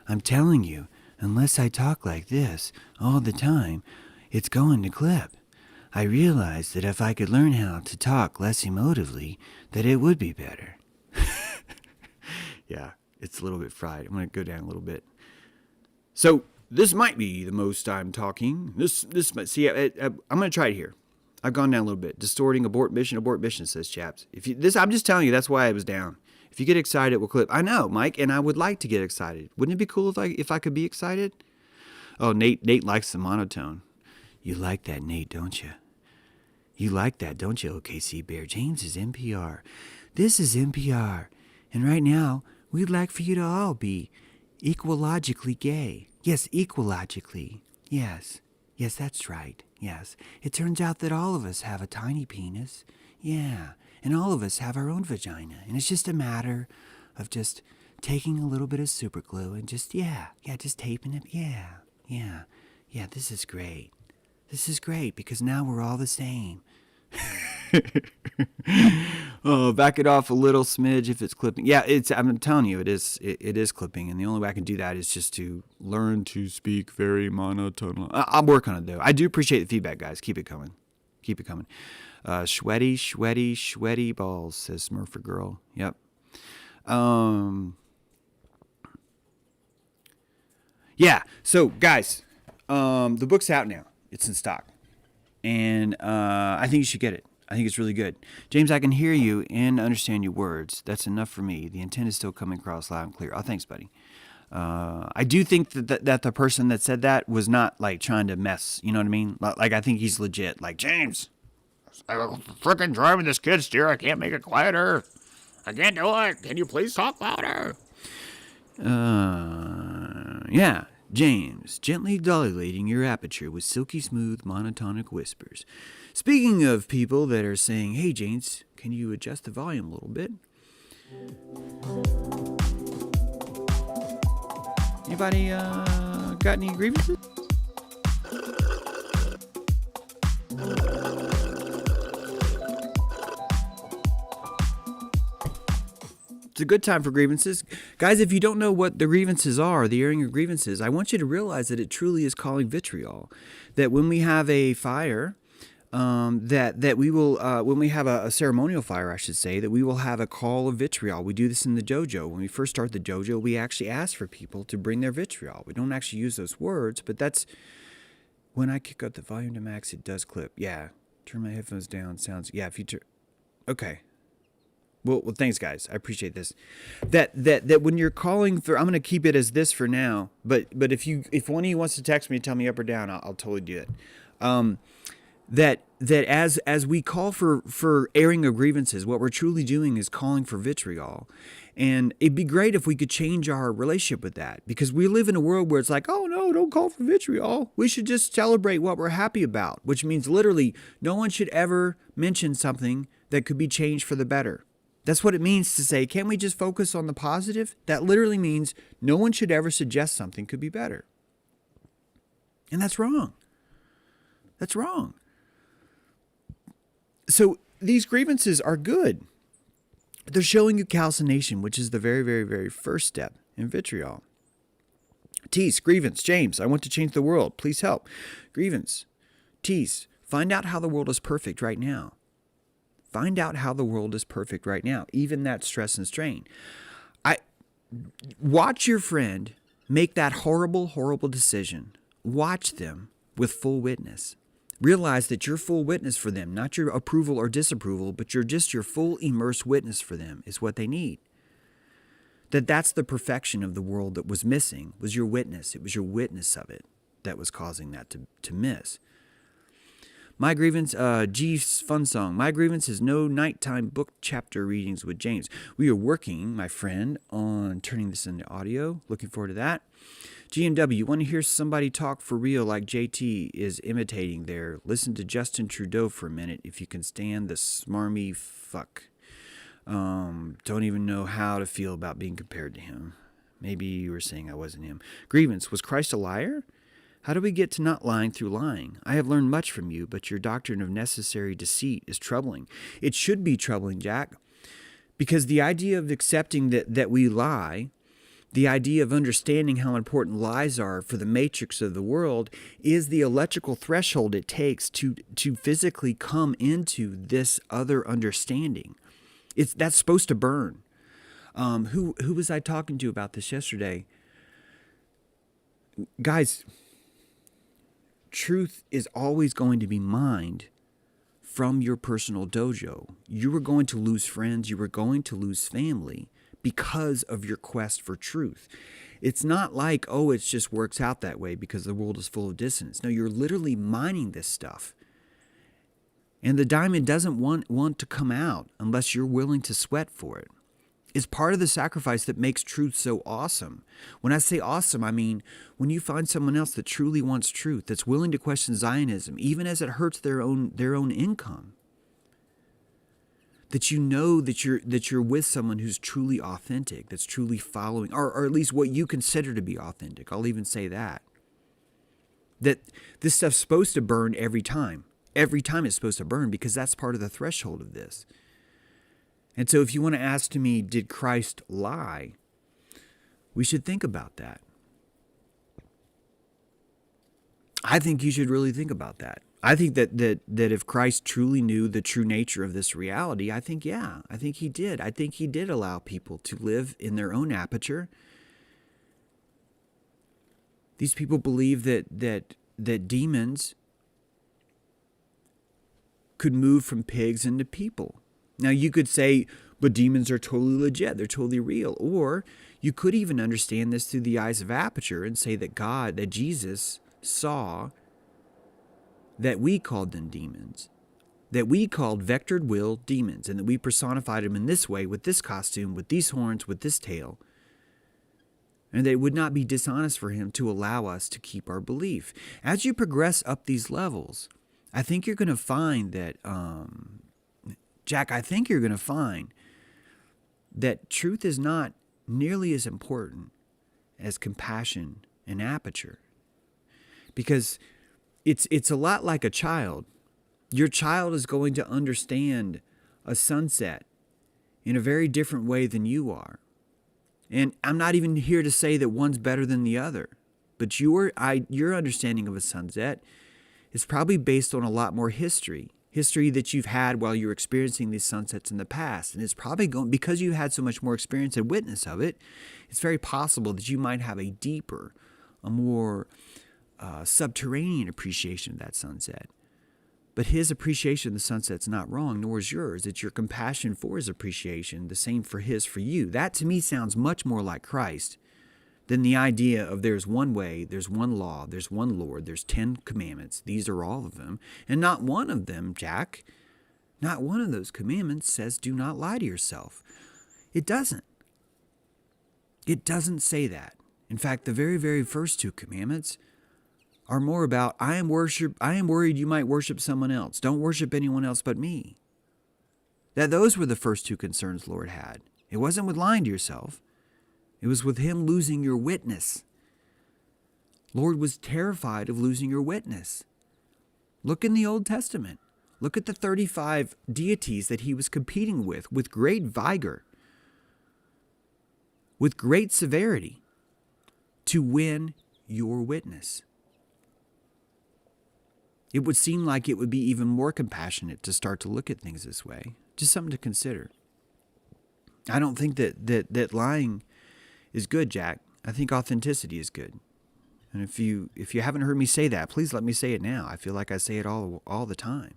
I'm telling you, unless I talk like this all the time, it's going to clip. I realized that if I could learn how to talk less emotively, that it would be better. Yeah, it's a little bit fried. I'm going to go down a little bit. So this might be the most I'm talking. See, I'm going to try it here. I've gone down a little bit. Distorting, abort mission, says chaps. I'm just telling you, that's why I was down. If you get excited, we'll clip. I know, Mike, and I would like to get excited. Wouldn't it be cool if I could be excited? Oh, Nate likes the monotone. You like that, Nate, don't you? You like that, don't you, OKC Bear? James is NPR. This is NPR. And right now, we'd like for you to all be ecologically gay. Yes, ecologically. Yes. Yes, that's right. Yes. It turns out that all of us have a tiny penis. Yeah. And all of us have our own vagina. And it's just a matter of just taking a little bit of super glue and just taping it. Yeah, this is great. This is great because now we're all the same. Oh, back it off a little smidge if it's clipping. Yeah, I'm telling you, it is clipping, and the only way I can do that is just to learn to speak very monotone. I'll work on it though. I do appreciate the feedback, guys. Keep it coming. Sweaty balls, says Smurfer Girl. Yep. Yeah. So, guys, the book's out now. It's in stock. And I think you should get it. I think it's really good. James, I can hear you and understand your words. That's enough for me. The intent is still coming across loud and clear. Oh, thanks, buddy. I do think that the person that said that was not, like, trying to mess. You know what I mean? Like, I think he's legit. Like, James, I'm freaking driving this kid steer. I can't make it quieter. I can't do it. Can you please talk louder? Yeah. James, gently dilating your aperture with silky smooth monotonic whispers. Speaking of people that are saying, hey, James, can you adjust the volume a little bit? Anybody got any grievances? It's a good time for grievances. Guys, if you don't know what the grievances are, the airing of grievances, I want you to realize that it truly is calling vitriol. That when we have a fire, that we will, when we have a ceremonial fire, I should say, that we will have a call of vitriol. We do this in the dojo. When we first start the dojo, we actually ask for people to bring their vitriol. We don't actually use those words, but that's, when I kick up the volume to max, it does clip. Yeah. Turn my headphones down. Sounds, yeah, if you turn, okay. Well, thanks, guys. I appreciate this. That when you're calling for, I'm going to keep it as this for now. But if one of you wants to text me and tell me up or down, I'll totally do it. That as we call for airing of grievances, what we're truly doing is calling for vitriol. And it'd be great if we could change our relationship with that, because we live in a world where it's like, oh no, don't call for vitriol. We should just celebrate what we're happy about, which means literally no one should ever mention something that could be changed for the better. That's what it means to say, can't we just focus on the positive? That literally means no one should ever suggest something could be better. And that's wrong. That's wrong. So these grievances are good. They're showing you calcination, which is the very, very, very first step in vitriol. Tease, grievance, James, I want to change the world. Please help. Grievance, tease, find out how the world is perfect right now. Find out how the world is perfect right now, even that stress and strain. Watch your friend make that horrible, horrible decision. Watch them with full witness. Realize that you're full witness for them, not your approval or disapproval, but you're just your full immersed witness for them is what they need. That's the perfection of the world that was missing, was your witness. It was your witness of it that was causing that to miss. My grievance, G's fun song. My grievance is no nighttime book chapter readings with James. We are working, my friend, on turning this into audio. Looking forward to that. GMW, want to hear somebody talk for real like JT is imitating there? Listen to Justin Trudeau for a minute if you can stand the smarmy fuck. Don't even know how to feel about being compared to him. Maybe you were saying I wasn't him. Grievance, was Christ a liar? How do we get to not lying through lying? I have learned much from you, but your doctrine of necessary deceit is troubling. It should be troubling, Jack, because the idea of accepting that we lie, the idea of understanding how important lies are for the matrix of the world, is the electrical threshold it takes to physically come into this other understanding. That's supposed to burn. Who was I talking to about this yesterday? Guys, truth is always going to be mined from your personal dojo. You are going to lose friends. You are going to lose family because of your quest for truth. It's not like, oh, it just works out that way because the world is full of dissonance. No, you're literally mining this stuff. And the diamond doesn't want to come out unless you're willing to sweat for it. It's part of the sacrifice that makes truth so awesome. When I say awesome, I mean when you find someone else that truly wants truth, that's willing to question Zionism, even as it hurts their own income. That you know that you're with someone who's truly authentic, that's truly following, or at least what you consider to be authentic. I'll even say that. That this stuff's supposed to burn every time. Every time it's supposed to burn because that's part of the threshold of this. And so if you want to ask to me, did Christ lie? We should think about that. I think you should really think about that. I think that if Christ truly knew the true nature of this reality, I think he did. I think he did allow people to live in their own aperture. These people believe that demons could move from pigs into people. Now you could say, but demons are totally legit, they're totally real. Or you could even understand this through the eyes of aperture and say that Jesus saw that we called them demons, that we called vectored will demons, and that we personified them in this way, with this costume, with these horns, with this tail. And that it would not be dishonest for him to allow us to keep our belief. As you progress up these levels, I think you're going to find that, Jack, I think you're going to find that truth is not nearly as important as compassion and aperture. Because it's a lot like a child. Your child is going to understand a sunset in a very different way than you are. And I'm not even here to say that one's better than the other. But your understanding of a sunset is probably based on a lot more history that you've had while you're experiencing these sunsets in the past. And it's probably because you had so much more experience and witness of it, it's very possible that you might have a deeper, a more subterranean appreciation of that sunset. But his appreciation of the sunset's not wrong, nor is yours. It's your compassion for his appreciation, the same for his for you. That to me sounds much more like Christ than the idea of there's one way, there's one law, there's one Lord, there's 10 commandments. These are all of them. And not one of them, Jack, not one of those commandments says do not lie to yourself. It doesn't. It doesn't say that. In fact, the very, very first 2 commandments are more about, I am worried you might worship someone else. Don't worship anyone else but me. Those were the first 2 concerns the Lord had. It wasn't with lying to yourself. It was with him losing your witness. Lord was terrified of losing your witness. Look in the Old Testament. Look at the 35 deities that he was competing with great vigor, with great severity, to win your witness. It would seem like it would be even more compassionate to start to look at things this way. Just something to consider. I don't think that lying is good, Jack. I think authenticity is good. And if you haven't heard me say that, please let me say it now. I feel like I say it all the time.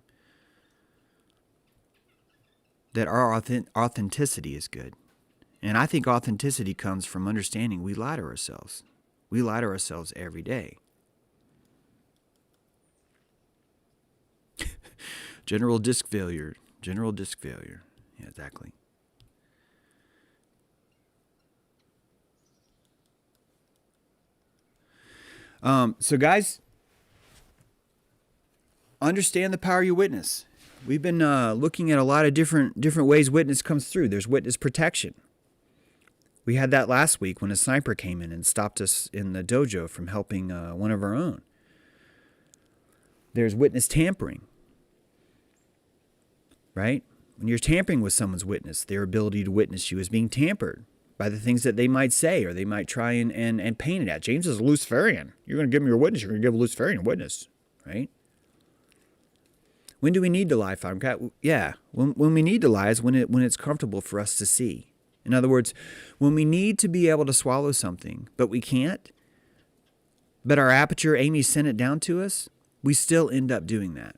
That our authenticity is good. And I think authenticity comes from understanding we lie to ourselves. We lie to ourselves every day. General disc failure. General disc failure. Yeah, exactly. So guys, understand the power you witness. We've been looking at a lot of different ways witness comes through. There's witness protection. We had that last week when a sniper came in and stopped us in the dojo from helping one of our own. There's witness tampering, right? When you're tampering with someone's witness, their ability to witness you is being tampered by the things that they might say or they might try and paint it at. James is a Luciferian. You're going to give me your witness. You're going to give a Luciferian a witness, right? When do we need to lie, Farm Cat? Yeah, when we need to lie is when it's comfortable for us to see. In other words, when we need to be able to swallow something, but we can't, but our aperture, Amy sent it down to us, we still end up doing that,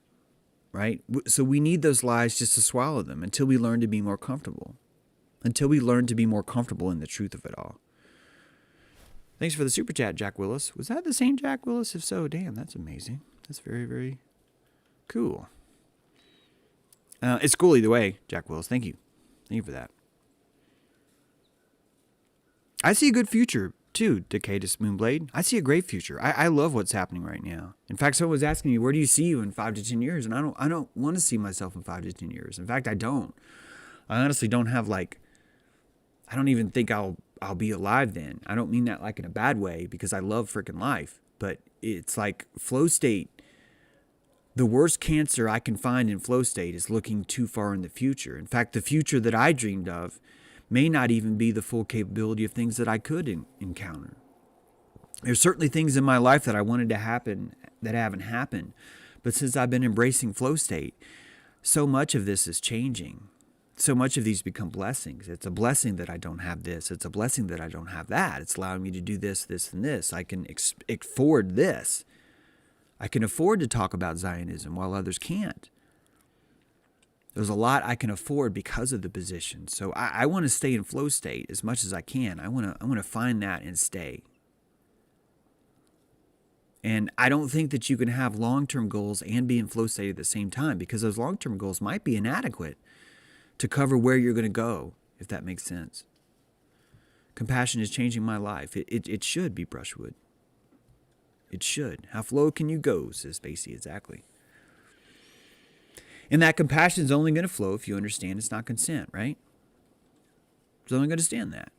right? So we need those lies just to swallow them until we learn to be more comfortable. Until we learn to be more comfortable in the truth of it all. Thanks for the super chat, Jack Willis. Was that the same Jack Willis? If so, damn, that's amazing. That's very, very cool. It's cool either way, Jack Willis. Thank you. Thank you for that. I see a good future, too, Decadus Moonblade. I see a great future. I love what's happening right now. In fact, someone was asking me, where do you see you in 5 to 10 years? And I don't want to see myself in 5 to 10 years. In fact, I don't. I honestly don't have, I don't even think I'll be alive then. I don't mean that in a bad way because I love freaking life. But it's like flow state. The worst cancer I can find in flow state is looking too far in the future. In fact, the future that I dreamed of may not even be the full capability of things that I could encounter. There's certainly things in my life that I wanted to happen that haven't happened. But since I've been embracing flow state, so much of this is changing. So much of these become blessings. It's a blessing that I don't have this. It's a blessing that I don't have that. It's allowing me to do this, this, and this. I can afford this. I can afford to talk about Zionism while others can't. There's a lot I can afford because of the position. So I want to stay in flow state as much as I can. I want to find that and stay. And I don't think that you can have long-term goals and be in flow state at the same time because those long-term goals might be inadequate to cover where you're going to go, if that makes sense. Compassion is changing my life. It should be Brushwood. It should. How flow can you go, says Spacey, exactly. And that compassion is only going to flow if you understand it's not consent, right? It's only going to stand that.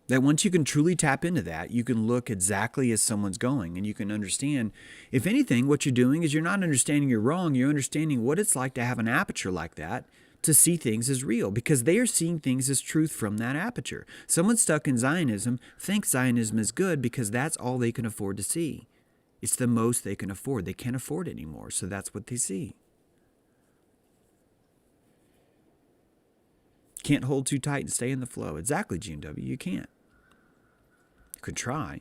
That once you can truly tap into that, you can look exactly as someone's going and you can understand, if anything, what you're doing is you're not understanding you're wrong, you're understanding what it's like to have an aperture like that, to see things as real, because they are seeing things as truth from that aperture. Someone stuck in Zionism thinks Zionism is good because that's all they can afford to see. It's the most they can afford. They can't afford it anymore, so that's what they see. Can't hold too tight and stay in the flow. Exactly, GMW, you can't. You could try.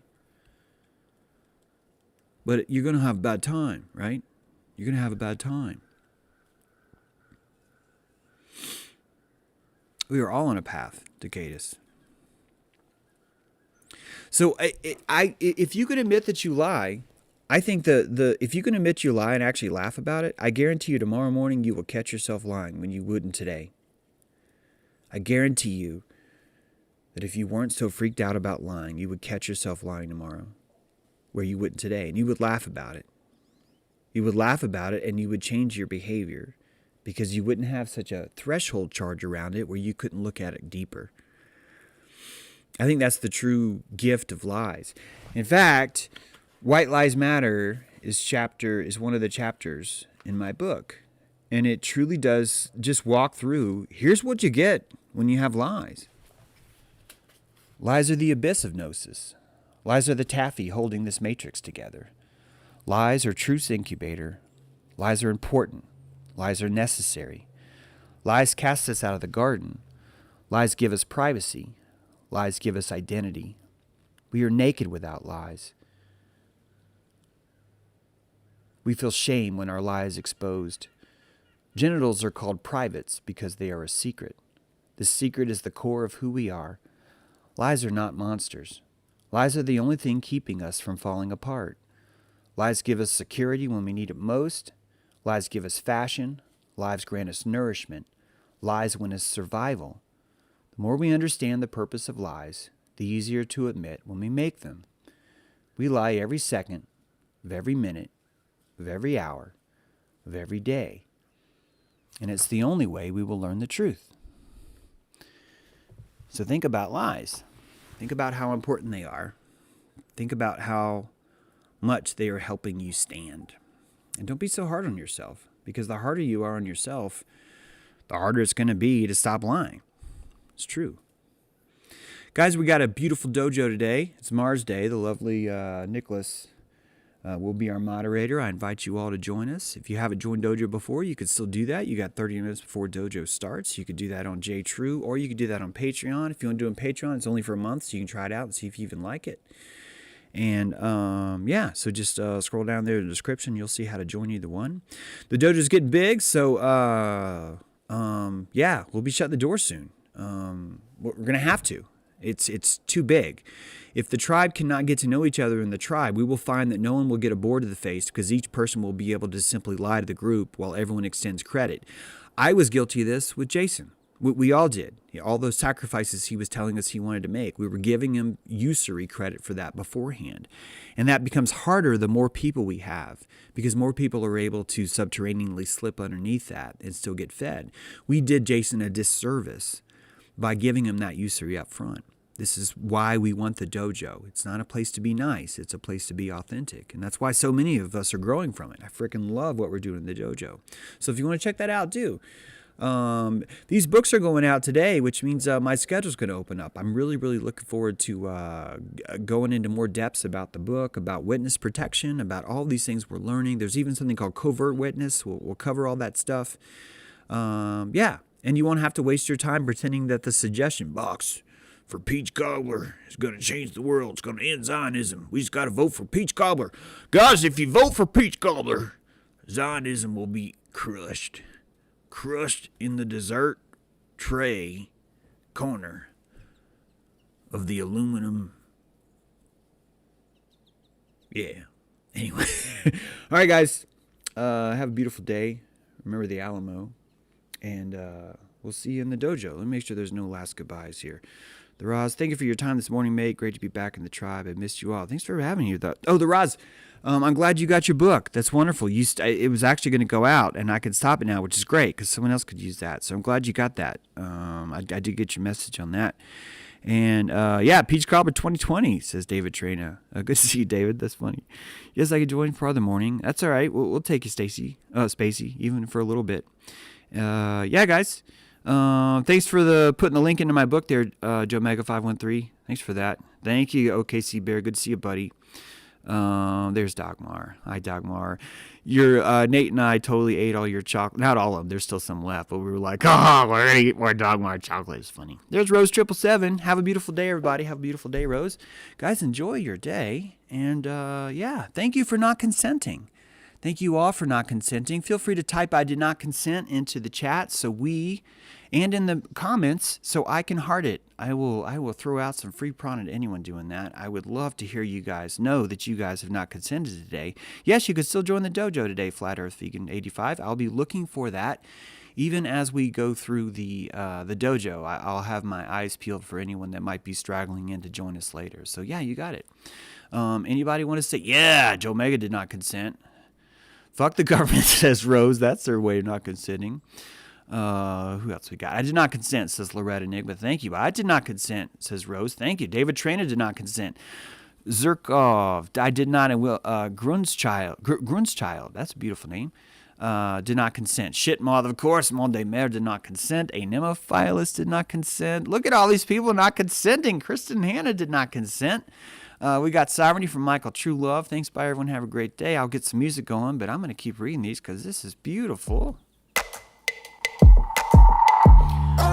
But you're going to have a bad time, right? You're going to have a bad time. We are all on a path, Decadus. So if you can admit that you lie, I think if you can admit you lie and actually laugh about it, I guarantee you tomorrow morning you will catch yourself lying when you wouldn't today. I guarantee you that if you weren't so freaked out about lying, you would catch yourself lying tomorrow where you wouldn't today, and you would laugh about it. You would laugh about it and you would change your behavior because you wouldn't have such a threshold charge around it where you couldn't look at it deeper. I think that's the true gift of lies. In fact, White Lies Matter is one of the chapters in my book. And it truly does just walk through, here's what you get when you have lies. Lies are the abyss of gnosis. Lies are the taffy holding this matrix together. Lies are truth's incubator. Lies are important. Lies are necessary. Lies cast us out of the garden. Lies give us privacy. Lies give us identity. We are naked without lies. We feel shame when our lie is exposed. Genitals are called privates because they are a secret. The secret is the core of who we are. Lies are not monsters. Lies are the only thing keeping us from falling apart. Lies give us security when we need it most. Lies give us fashion. Lies grant us nourishment. Lies win us survival. The more we understand the purpose of lies, the easier to admit when we make them. We lie every second of every minute, of every hour, of every day. And it's the only way we will learn the truth. So think about lies. Think about how important they are. Think about how much they are helping you stand. And don't be so hard on yourself, because the harder you are on yourself, the harder it's going to be to stop lying. It's true. Guys, we got a beautiful dojo today. It's Mars Day. The lovely Nicholas will be our moderator. I invite you all to join us. If you haven't joined dojo before, you could still do that. You got 30 minutes before dojo starts. You could do that on JTrue, or you could do that on Patreon. If you want to do it on Patreon, it's only for a month, so you can try it out and see if you even like it. And so just scroll down there in the description. You'll see how to join either one. The dojo's getting big, so we'll be shutting the door soon. We're gonna have to. It's too big. If the tribe cannot get to know each other in the tribe, we will find that no one will get a board to the face, because each person will be able to simply lie to the group while everyone extends credit. I was guilty of this with Jason. We all did. All those sacrifices he was telling us he wanted to make, we were giving him usury credit for that beforehand. And that becomes harder the more people we have, because more people are able to subterraneously slip underneath that and still get fed. We did Jason a disservice by giving him that usury up front. This is why we want the dojo. It's not a place to be nice. It's a place to be authentic. And that's why so many of us are growing from it. I freaking love what we're doing in the dojo. So if you want to check that out, do. These books are going out today, which means my schedule's going to open up. I'm really, really looking forward to going into more depths about the book, about witness protection, about all these things we're learning. There's even something called covert witness. We'll cover all that stuff. And you won't have to waste your time pretending that the suggestion box for Peach Cobbler is going to change the world. It's going to end Zionism. We just got to vote for Peach Cobbler. Guys, if you vote for Peach Cobbler, Zionism will be crushed. Crushed in the dessert tray corner of the aluminum. Yeah. Anyway. All right, guys. Have a beautiful day. Remember the Alamo. And we'll see you in the dojo. Let me make sure there's no last goodbyes here. The Roz, thank you for your time this morning, mate. Great to be back in the tribe. I missed you all. Thanks for having me. The Roz, I'm glad you got your book. That's wonderful. It was actually going to go out, and I can stop it now, which is great, because someone else could use that. So I'm glad you got that. I did get your message on that. And, Peach Cobbler 2020, says David Trina. Good to see you, David. That's funny. Yes, I could join for the morning. That's all right. We'll take you, Spacey, even for a little bit. Guys. Thanks for putting the link into my book there, Joe Mega 513. Thanks for that. Thank you, OKC Bear. Good to see you, buddy. There's Dagmar. Hi, Dagmar. Nate and I totally ate all your chocolate. Not all of them. There's still some left, but we were like, we're going to eat more Dagmar chocolate. It's funny. There's Rose 777. Have a beautiful day, everybody. Have a beautiful day, Rose. Guys, enjoy your day. And, thank you for not consenting. Thank you all for not consenting. Feel free to type I did not consent into the chat and in the comments so I can heart it. I will throw out some free prana to anyone doing that. I would love to hear you guys know that you guys have not consented today. Yes, you could still join the dojo today, Flat Earth Vegan 85. I'll be looking for that. Even as we go through the dojo, I'll have my eyes peeled for anyone that might be straggling in to join us later. So yeah, you got it. Anybody want to say, yeah, Joe Mega did not consent? Fuck the government, says Rose. That's their way of not consenting. Who else we got? I did not consent, says Loretta Enigma. Thank you. I did not consent, says Rose. Thank you. David Trainer did not consent. Zerkov, I did not and will. Grunzchild, that's a beautiful name. Did not consent. Shit mother, of course. Monde Mer did not consent. A Nemophilus did not consent. Look at all these people not consenting. Kristen Hanna did not consent. We got Sovereignty from Michael True Love. Thanks, bye, everyone. Have a great day. I'll get some music going, but I'm going to keep reading these because this is beautiful.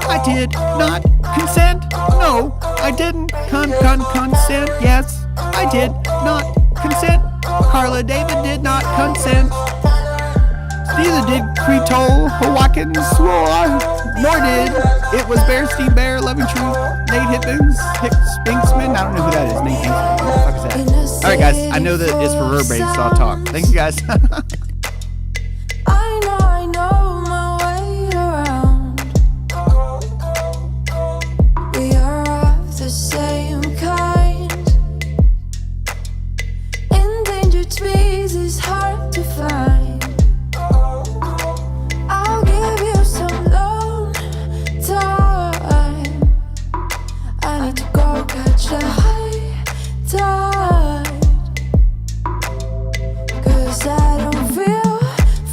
I did not consent. No, I didn't consent. Yes, I did not consent. Carla David did not consent. Neither did Creto Watkins, nor did it was Bearstein Bear, Loving Truth, Nate Spinksman. I don't know who that is. Nate Spinksman. What the fuck is that? Alright, guys, I know that it's reverberating, so I'll talk. Thanks, you guys. I know my way around. We are of the same kind. Endangered species hard to find. I'll give you some lone time. I need to go catch a high tide. 'Cause I don't feel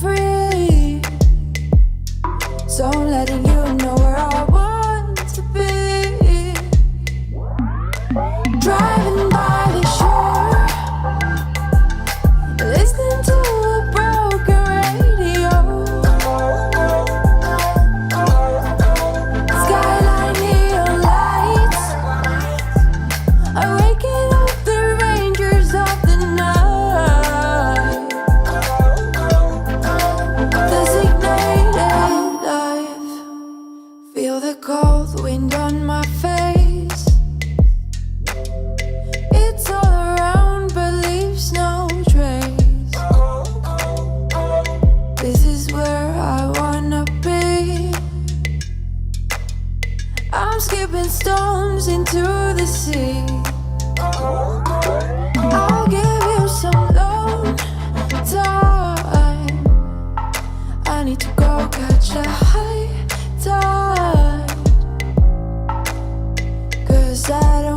free. So I'm letting you know where I want to be. Driving by the shore, listening to a broken radio. Skyline neon lights are waking up the rangers of the night. Designated life. Feel the cold wind on my face. It's all around but leaves no trace. This is where I wanna be. I'm skipping stones into the sea. I'll give you some lone time. I need to go catch a high tide. 'Cause I don't